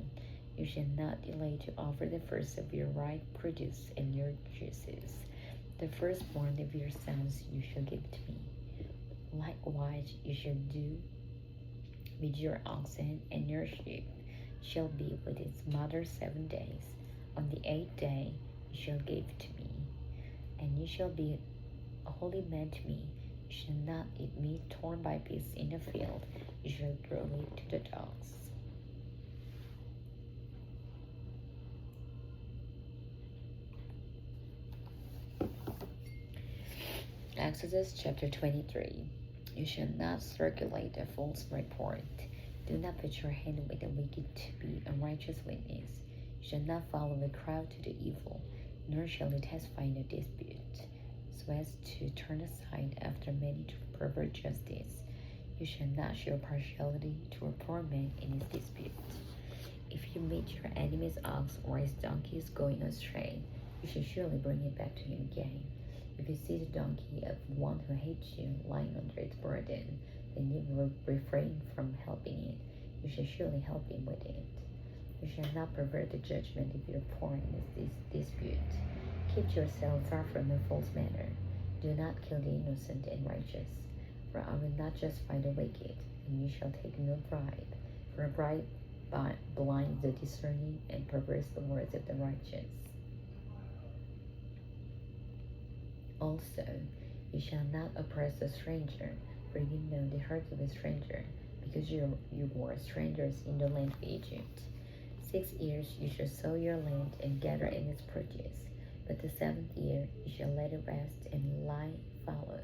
You shall not delay to offer the first of your ripe produce and your juices. The firstborn of your sons you shall give to me. Likewise, you shall do with your oxen and your sheep shall be with its mother 7 days. On the 8th day you shall give to me, and you shall be a holy man to me. You shall not eat meat torn by beasts in the field. You shall throw it to the dogs. Exodus chapter 23. You shall not circulate a false report. Do not put your hand with the wicked to be a righteous witness. You shall not follow a crowd to the evil, nor shall you testify in a dispute, so as to turn aside after many to pervert justice. You shall not show partiality to a poor man in his dispute. If you meet your enemy's ox or his donkey is going astray, you shall surely bring it back to him again. If you see the donkey of one who hates you lying under its burden, then you will refrain from helping it. You shall surely help him with it. You shall not pervert the judgment if you are poor in this dispute. Keep yourself far from a false manner. Do not kill the innocent and righteous, for I will not justify the wicked, and you shall take no bribe. For a bribe blinds the discerning and perverts the words of the righteous. Also, you shall not oppress a stranger, for you know the heart of a stranger, because you were strangers in the land of Egypt. 6 years you shall sow your land and gather in its produce, but the 7th year you shall let it rest and lie fallow,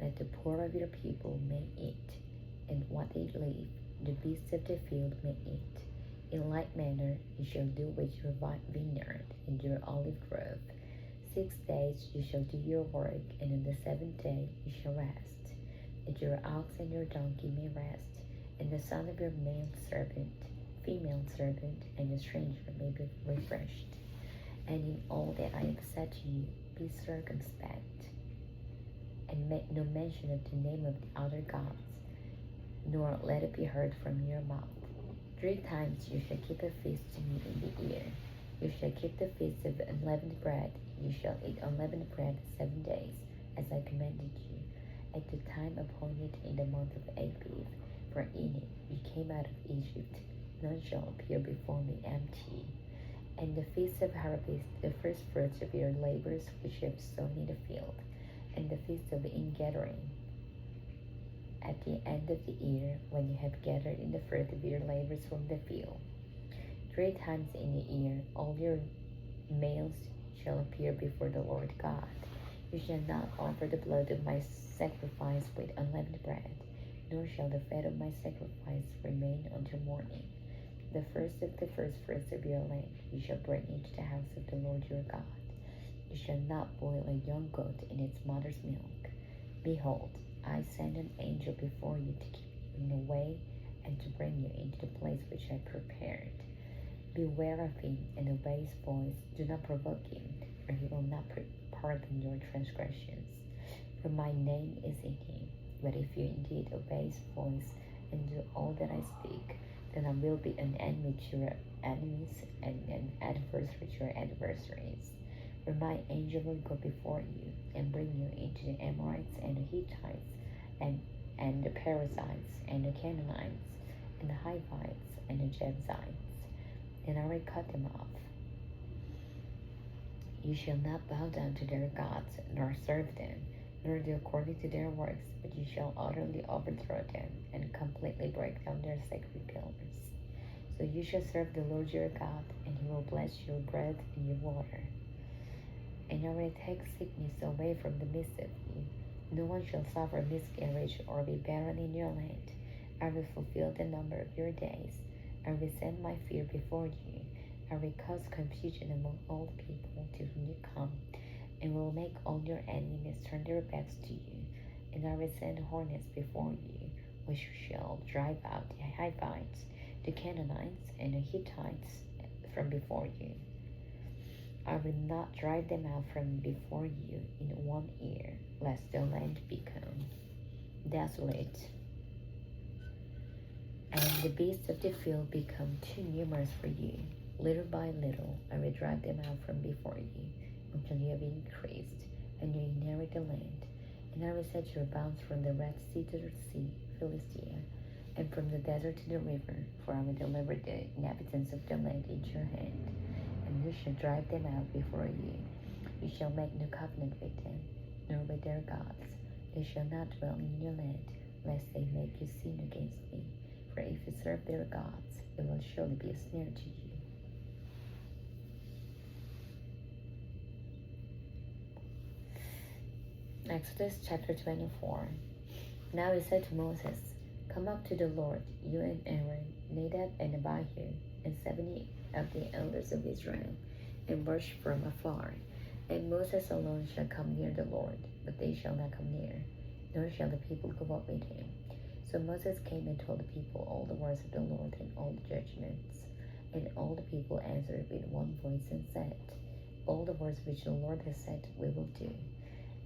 that the poor of your people may eat, and what they leave, the beasts of the field may eat. In like manner you shall do with your vineyard and your olive grove. 6 days you shall do your work, and on the 7th day you shall rest, that your ox and your donkey may rest, and the son of your male servant, female servant, and the stranger may be refreshed. And in all that I have said to you, be circumspect, and make no mention of the name of the other gods, nor let it be heard from your mouth. 3 times you shall keep a feast to me in the year. You shall keep the feast of unleavened bread. You shall eat unleavened bread 7 days, as I commanded you, at the time appointed in the month of Abib, for in it you came out of Egypt. None shall appear before me empty. And the feast of harvest, the first fruits of your labors which you have sown in the field, and the feast of ingathering, at the end of the year, when you have gathered in the fruit of your labors from the field. 3 times in the year all your males shall appear before the Lord God. You shall not offer the blood of my sacrifice with unleavened bread, nor shall the fat of my sacrifice remain until morning. The first of the first fruits of your land you shall bring into the house of the Lord your God. You shall not boil a young goat in its mother's milk. Behold, I send an angel before you to keep you in the way and to bring you into the place which I prepared. Beware of him and obey his voice. Do not provoke him, for he will not pardon your transgressions. For my name is in him. But if you indeed obey his voice and do all that I speak, then I will be an enemy to your enemies and an adversary to your adversaries. For my angel will go before you and bring you into the Amorites and the Hittites and the Perizzites and the Canaanites and the Hivites and the Jebusites. And I will cut them off. You shall not bow down to their gods, nor serve them, nor do according to their works, but you shall utterly overthrow them, and completely break down their sacred pillars. So you shall serve the Lord your God, and he will bless your bread and your water. And I will take sickness away from the midst of you. No one shall suffer miscarriage or be barren in your land. I will fulfill the number of your days. I will send my fear before you. I will cause confusion among all the people to whom you come, and will make all your enemies turn their backs to you. And I will send hornets before you, which shall drive out the Hivites, the Canaanites, and the Hittites from before you. I will not drive them out from before you in 1 year, lest the land become desolate, and the beasts of the field become too numerous for you. Little by little I will drive them out from before you, until you have increased, and you inherit the land. And I will set your bounds from the Red Sea to the sea, Philistia, and from the desert to the river, for I will deliver the inhabitants of the land into your hand, and you shall drive them out before you. You shall make no covenant with them, nor with their gods. They shall not dwell in your land, lest they make you sin against me. For if you serve their gods, it will surely be a snare to you. Exodus chapter 24. Now he said to Moses, Come up to the Lord, you and Aaron, Nadab and Abihu, and 70 of the elders of Israel, and worship from afar. And Moses alone shall come near the Lord, but they shall not come near, nor shall the people go up with him. So Moses came and told the people all the words of the Lord and all the judgments. And all the people answered with one voice and said, All the words which the Lord has said we will do.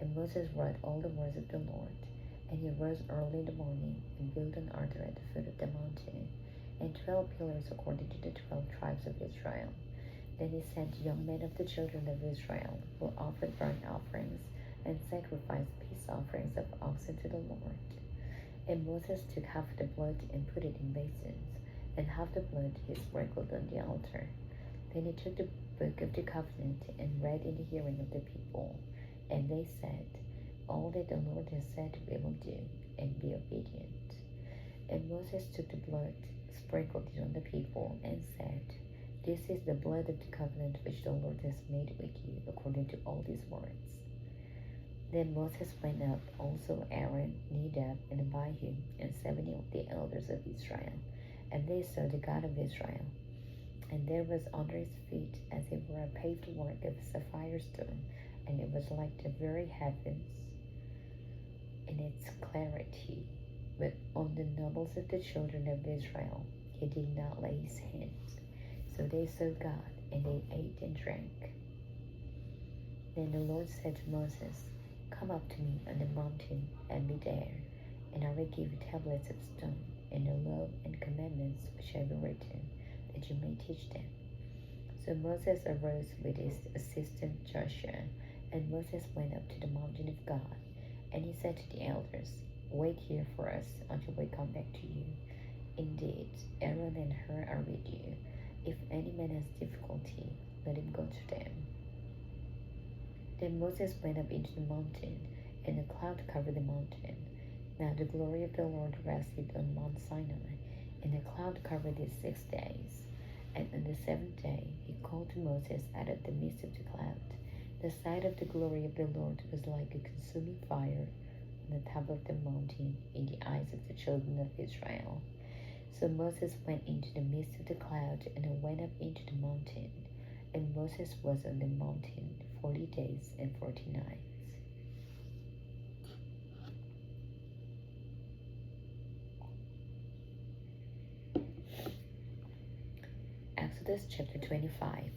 And Moses wrote all the words of the Lord. And he rose early in the morning and built an altar at the foot of the mountain, and 12 pillars according to the 12 tribes of Israel. Then he sent young men of the children of Israel, who offered burnt offerings and sacrificed peace offerings of oxen to the Lord. And Moses took half the blood and put it in basins, and half the blood he sprinkled on the altar. Then he took the book of the covenant and read in the hearing of the people. And they said, All that the Lord has said we will do, and be obedient. And Moses took the blood, sprinkled it on the people, and said, This is the blood of the covenant which the Lord has made with you, according to all these words. Then Moses went up, also Aaron, Nadab, and Abihu, and 70 of the elders of Israel. And they saw the God of Israel. And there was under his feet as it were a paved work of sapphire stone, and it was like the very heavens in its clarity. But on the nobles of the children of Israel he did not lay his hands. So they saw God, and they ate and drank. Then the Lord said to Moses, Come up to me on the mountain and be there, and I will give you tablets of stone, and the law and commandments which I have written, that you may teach them. So Moses arose with his assistant Joshua, and Moses went up to the mountain of God, and he said to the elders, Wait here for us until we come back to you. Indeed, Aaron and Hur are with you. If any man has difficulty, let him go to them. Then Moses went up into the mountain, and a cloud covered the mountain. Now the glory of the Lord rested on Mount Sinai, and the cloud covered it 6 days. And on the 7th day he called to Moses out of the midst of the cloud. The sight of the glory of the Lord was like a consuming fire on the top of the mountain in the eyes of the children of Israel. So Moses went into the midst of the cloud and went up into the mountain. And Moses was on the mountain 40 days and 40 nights. Exodus chapter 25.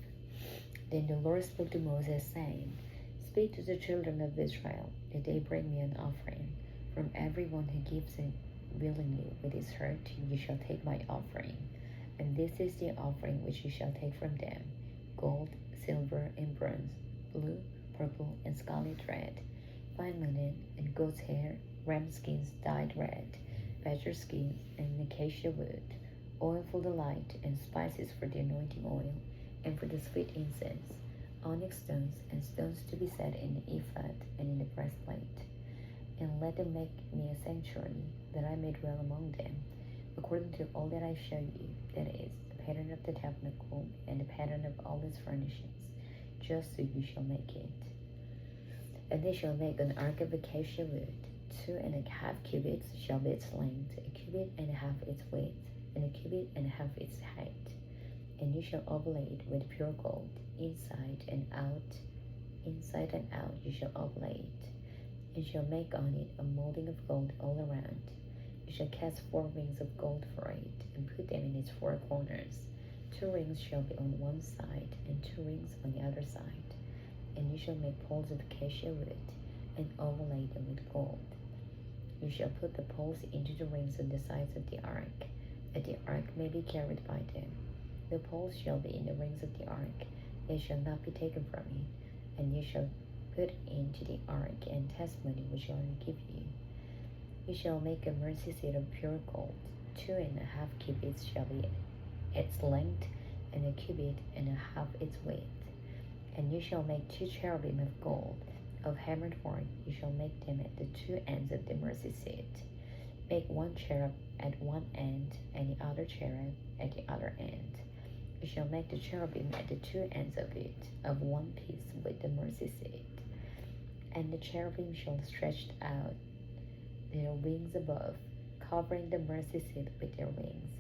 Then the Lord spoke to Moses, saying, Speak to the children of Israel, that they bring me an offering. From everyone who gives it willingly with his heart, you shall take my offering. And this is the offering which you shall take from them: gold, silver, and bronze, blue, purple, and scarlet red, fine linen, and goat's hair, ram skins dyed red, badger skins, and acacia wood, oil for the light, and spices for the anointing oil, and for the sweet incense, onyx stones, and stones to be set in the ephod and in the breastplate. And let them make me a sanctuary, that I may dwell among them, according to all that I show you, that is, the pattern of the tabernacle, and the pattern of all its furnishings, just so you shall make it. And they shall make an ark of acacia wood. 2.5 cubits shall be its length, 1.5 cubits its width, and 1.5 cubits its height. And you shall overlay it with pure gold, inside and out you shall overlay it. You shall make on it a molding of gold all around. You shall cast 4 rings of gold for it, and put them in its 4 corners. 2 rings shall be on one side, and 2 rings on the other side. And you shall make poles of acacia wood, and overlay them with gold. You shall put the poles into the rings on the sides of the ark, that the ark may be carried by them. The poles shall be in the rings of the ark, they shall not be taken from it. And you shall put into the ark and testimony which I will give you. You shall make a mercy seat of pure gold. 2.5 cubits shall be its length, and a cubit and a half its width. And you shall make 2 cherubim of gold, of hammered work. You shall make them at the 2 ends of the mercy seat. Make 1 cherub at one end, and the other cherub at the other end. You shall make the cherubim at the 2 ends of it, of one piece with the mercy seat. And the cherubim shall stretch out their wings above, covering the mercy seat with their wings,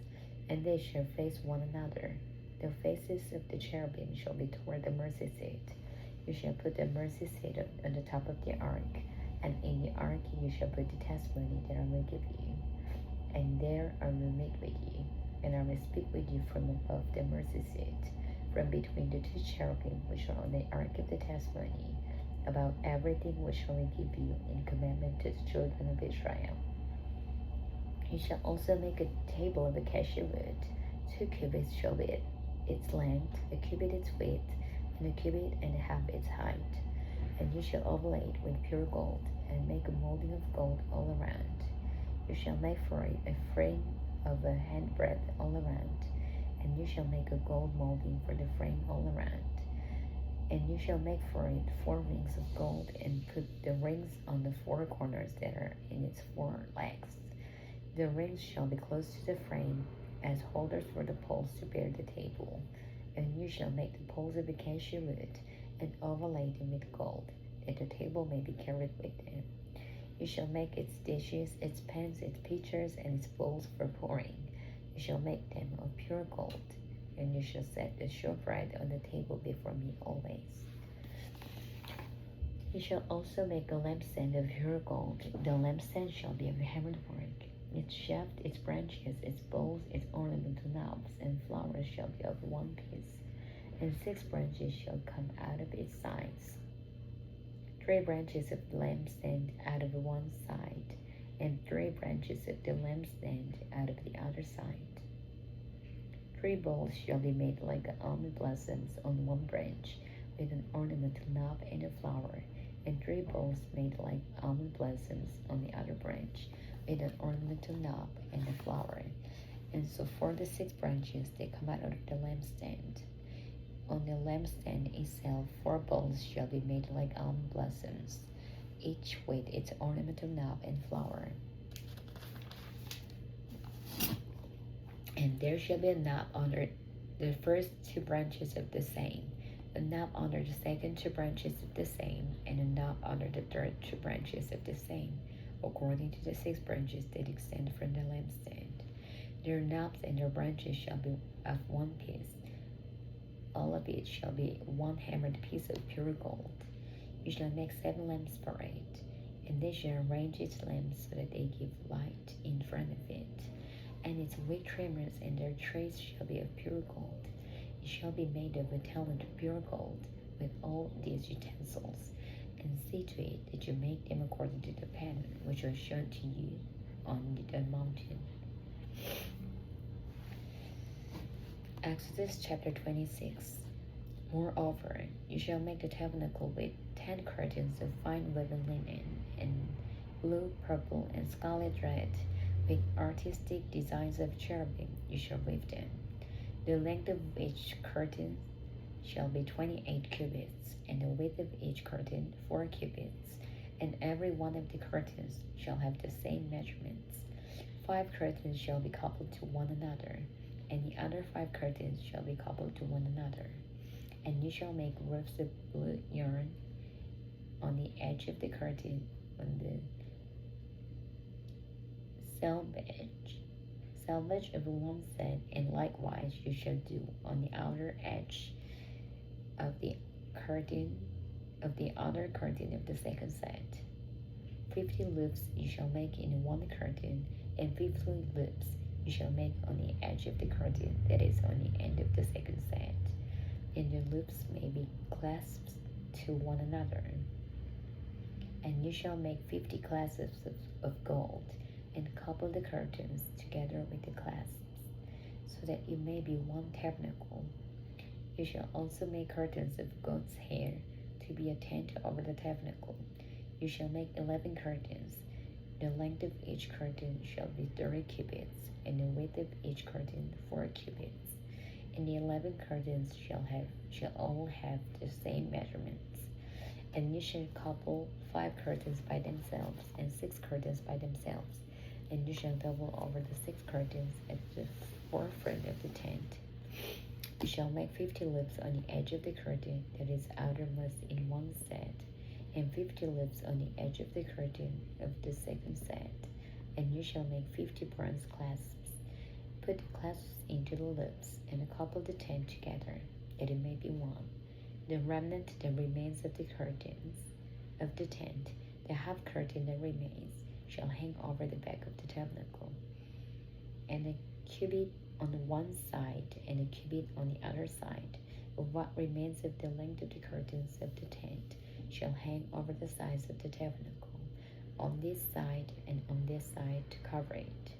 and they shall face one another. The faces of the cherubim shall be toward the mercy seat. You shall put the mercy seat on the top of the ark, and in the ark you shall put the testimony that I will give you. And there I will meet with you, and I will speak with you from above the mercy seat, from between the 2 cherubim which are on the ark of the testimony, about everything which I will give you in commandment to the children of Israel. You shall also make a table of acacia wood. 2 cubits shall be its length, a cubit its width, and a cubit and a half its height. And you shall overlay it with pure gold, and make a molding of gold all around. You shall make for it a frame of a handbreadth all around, and you shall make a gold molding for the frame all around. And you shall make for it 4 rings of gold, and put the rings on the 4 corners that are in its 4 legs. The rings shall be close to the frame, as holders for the poles to bear the table. And you shall make the poles of acacia wood, and overlay them with gold, that the table may be carried with them. You shall make its dishes, its pans, its pitchers, and its bowls for pouring. You shall make them of pure gold. And you shall set the showbread on the table before me always. You shall also make a lampstand of pure gold. The lampstand shall be of hammered work. Its shaft, its branches, its bowls, its ornamental knobs, and flowers shall be of one piece. And 6 branches shall come out of its sides. 3 branches of the lampstand out of one side, and 3 branches of the lampstand out of the other side. 3 bowls shall be made like almond blossoms on one branch, with an ornamental knob and a flower, and 3 bowls made like almond blossoms on the other branch, with an ornamental knob and a flower. And so for the 6 branches that come out of the lampstand. On the lampstand itself 4 bowls shall be made like almond blossoms, each with its ornamental knob and flower. And there shall be a knob under the first 2 branches of the same, a knob under the second 2 branches of the same, and a knob under the third 2 branches of the same, according to the 6 branches that extend from the lampstand. Their knobs and their branches shall be of one piece. All of it shall be one hammered piece of pure gold. You shall make 7 lamps for it, and they shall arrange its lamps so that they give light in front of it. And its wick trimmers and their trays shall be of pure gold. It shall be made of a talent of pure gold, with all these utensils. And see to it that you make them according to the pattern which was shown to you on the mountain. Exodus chapter 26. Moreover, you shall make the tabernacle with 10 curtains of fine woven linen, and blue, purple, and scarlet red, with artistic designs of cherubim. You shall weave them. The length of each curtain shall be 28 cubits, and the width of each curtain 4 cubits, and every one of the curtains shall have the same measurements. 5 curtains shall be coupled to one another, and the other 5 curtains shall be coupled to one another. And you shall make ropes of blue yarn on the edge of the curtain, on the selvage of one set, and likewise you shall do on the outer edge of the curtain of the other curtain of the second set. 50 loops you shall make in one curtain, and 50 loops you shall make on the edge of the curtain that is on the end of the second set. And the loops may be clasped to one another. And you shall make 50 clasps of gold, and couple the curtains together with the clasps, so that it may be one tabernacle. You shall also make curtains of goat's hair to be a tent over the tabernacle. You shall make 11 curtains. The length of each curtain shall be 30 cubits, and the width of each curtain 4 cubits. And the 11 curtains shall all have the same measurements. And you shall couple 5 curtains by themselves, and 6 curtains by themselves. And you shall double over the 6 curtains at the forefront of the tent. You shall make 50 loops on the edge of the curtain that is outermost in one set, and 50 loops on the edge of the curtain of the second set. And you shall make 50 bronze clasps. Put the clasps into the loops, and couple the tent together, that it may be one. The remnant that remains of the curtains of the tent, the half curtain that remains, shall hang over the back of the tabernacle. And a cubit on the one side, and a cubit on the other side, of what remains of the length of the curtains of the tent, shall hang over the sides of the tabernacle, on this side and on this side, to cover it.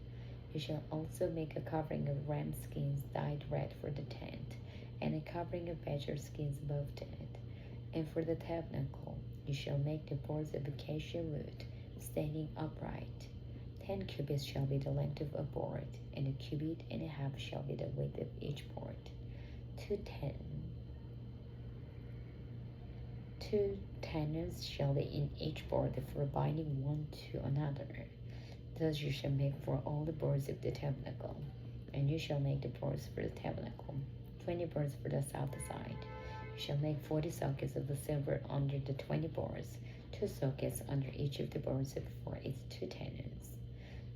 You shall also make a covering of ram skins dyed red for the tent, and a covering of badger skins above it. And for the tabernacle you shall make the boards of acacia wood, standing upright. 10 cubits shall be the length of a board, and a cubit and a half shall be the width of each board. Two tenons shall be in each board for binding one to another. Thus you shall make for all the boards of the tabernacle. And you shall make the boards for the tabernacle, 20 boards for the south side. You shall make 40 sockets of the silver under the 20 boards, 2 sockets under each of the boards for its 2 tenons.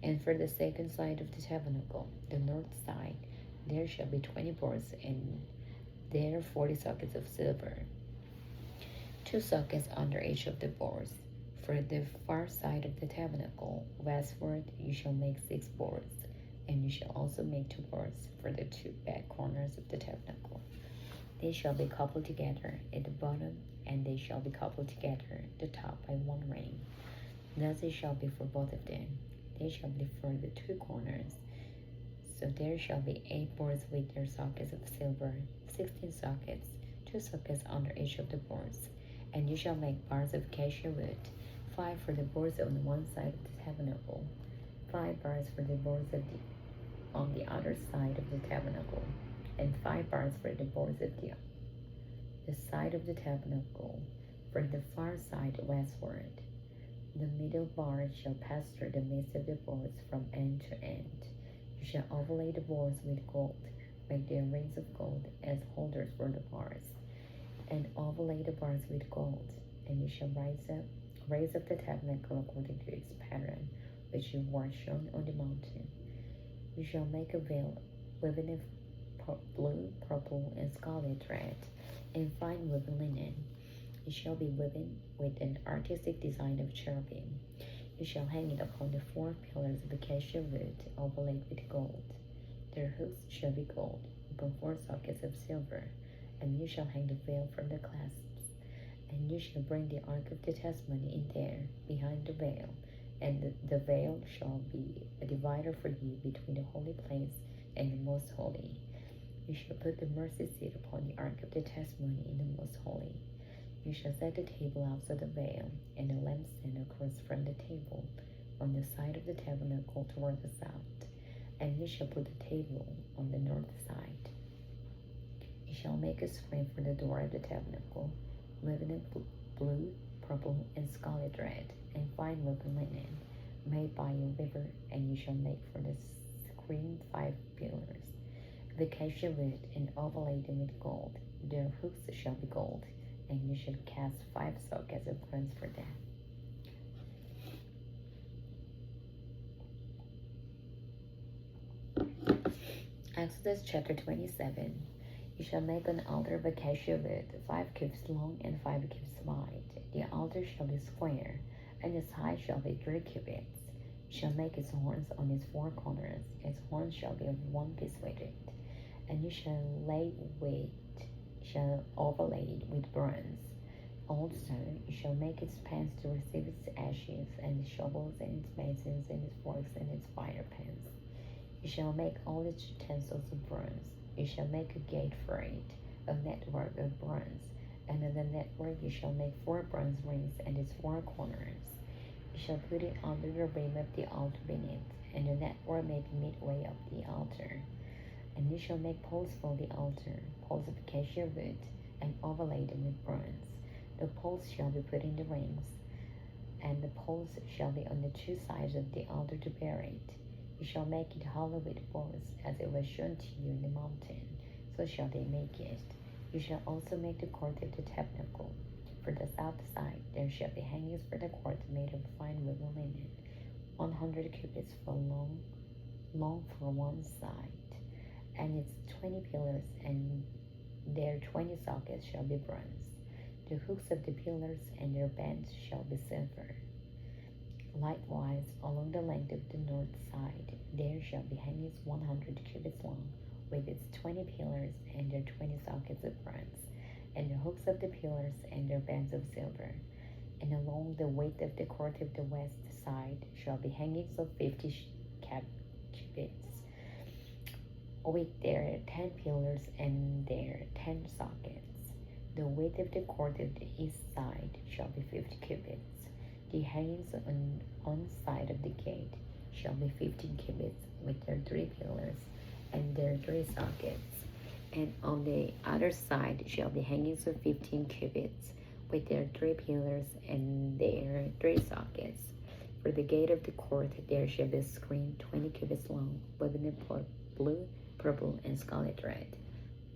And for the second side of the tabernacle, the north side, there shall be 20 boards, and there 40 sockets of silver, 2 sockets under each of the boards. For the far side of the tabernacle, westward, you shall make 6 boards, and you shall also make 2 boards for the 2 back corners of the tabernacle. They shall be coupled together at the bottom, and they shall be coupled together at the top by one ring. Thus it shall be for both of them. They shall be for the 2 corners. So there shall be 8 boards with their sockets of silver, 16 sockets, 2 sockets under each of the boards. And you shall make bars of acacia wood, 5 for the boards on one side of the tabernacle, 5 bars for the boards on the other side of the tabernacle, and 5 bars for the boards of the side of the tabernacle, for the far side westward. The middle bar shall pass through the midst of the boards from end to end. You shall overlay the boards with gold, make their rings of gold as holders for the bars, and overlay the bars with gold. And you shall raise up the tabernacle according to its pattern, which you were shown on the mountain. You shall make a veil woven of blue, purple, and scarlet thread, and fine woven linen. It shall be woven with an artistic design of cherubim. You shall hang it upon the 4 pillars of acacia wood, overlaid with gold. Their hooks shall be gold, upon 4 sockets of silver, and you shall hang the veil from the clasps. And you shall bring the ark of the testimony in there, behind the veil, and the veil shall be a divider for you between the holy place and the most holy. You shall put the mercy seat upon the ark of the testimony in the most holy. You shall set the table outside the veil, and the lampstand across from the table, on the side of the tabernacle toward the south. And you shall put the table on the north side. You shall make a screen for the door of the tabernacle, woven of blue, purple, and scarlet thread, and fine woven linen, made by a river. And you shall make for the screen 5 pillars of acacia wood, and overlay them with gold. Their hooks shall be gold, and you shall cast 5 sockets of bronze for them. Exodus chapter 27. You shall make an altar of acacia wood, 5 cubits long and 5 cubits wide. The altar shall be square, and its height shall be 3 cubits. You shall make its horns on its 4 corners. Its horns shall be of one piece with it. And you shall overlay it with bronze. Also, you shall make its pans to receive its ashes, and its shovels, and its basins, and its forks, and its fire pans. You shall make all its utensils of bronze. You shall make a gate for it, a network of bronze, and in the network you shall make 4 bronze rings and its 4 corners. You shall put it under the rim of the altar beneath, and the network may be midway of the altar. And you shall make poles for the altar, poles of acacia wood, and overlay them with bronze. The poles shall be put in the rings, and the poles shall be on the two sides of the altar to bear it. You shall make it hollow with boards, as it was shown to you in the mountain, so shall they make it. You shall also make the court of the tabernacle. For the south side there shall be hangings for the court made of fine woven linen, 100 cubits for long for one side, and its 20 pillars, and their 20 sockets shall be bronze. The hooks of the pillars and their bands shall be silver. Likewise, along the length of the north side there shall be hangings 100 cubits long, with its 20 pillars and their 20 sockets of bronze, and the hooks of the pillars and their bands of silver. And along the width of the court of the west side shall be hangings of 50 cubits, with their 10 pillars and their 10 sockets. The width of the court of the east side shall be 50 cubits. The hangings on side of the gate shall be 15 cubits, with their 3 pillars and their 3 sockets. And on the other side shall be hangings of 15 cubits, with their 3 pillars and their 3 sockets. For the gate of the court there shall be a screen 20 cubits long, woven of blue, purple, and scarlet thread,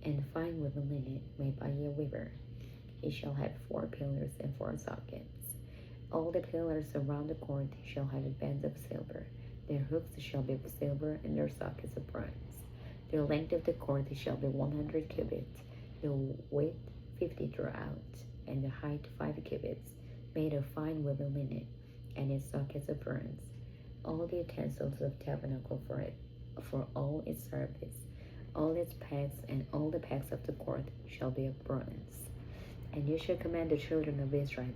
and fine woven linen made by a weaver. It shall have 4 pillars and 4 sockets. All the pillars around the court shall have bands of silver. Their hooks shall be of silver, and their sockets of bronze. The length of the court shall be 100 cubits, the width 50 throughout, and the height 5 cubits, made of fine woven linen, and its sockets of bronze. All the utensils of tabernacle for all its service, all its pegs, and all the pegs of the court shall be of bronze. And you shall command the children of Israel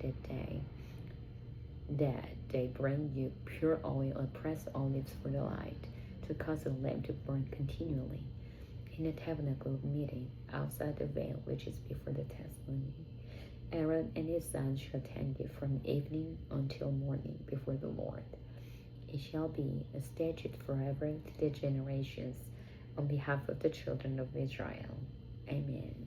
that they bring you pure oil or pressed olives for the light, to cause a lamp to burn continually in the tabernacle of meeting, outside the veil which is before the testimony. Aaron and his sons shall tend it from evening until morning before the Lord. It shall be a statute forever to the generations, on behalf of the children of Israel. Amen.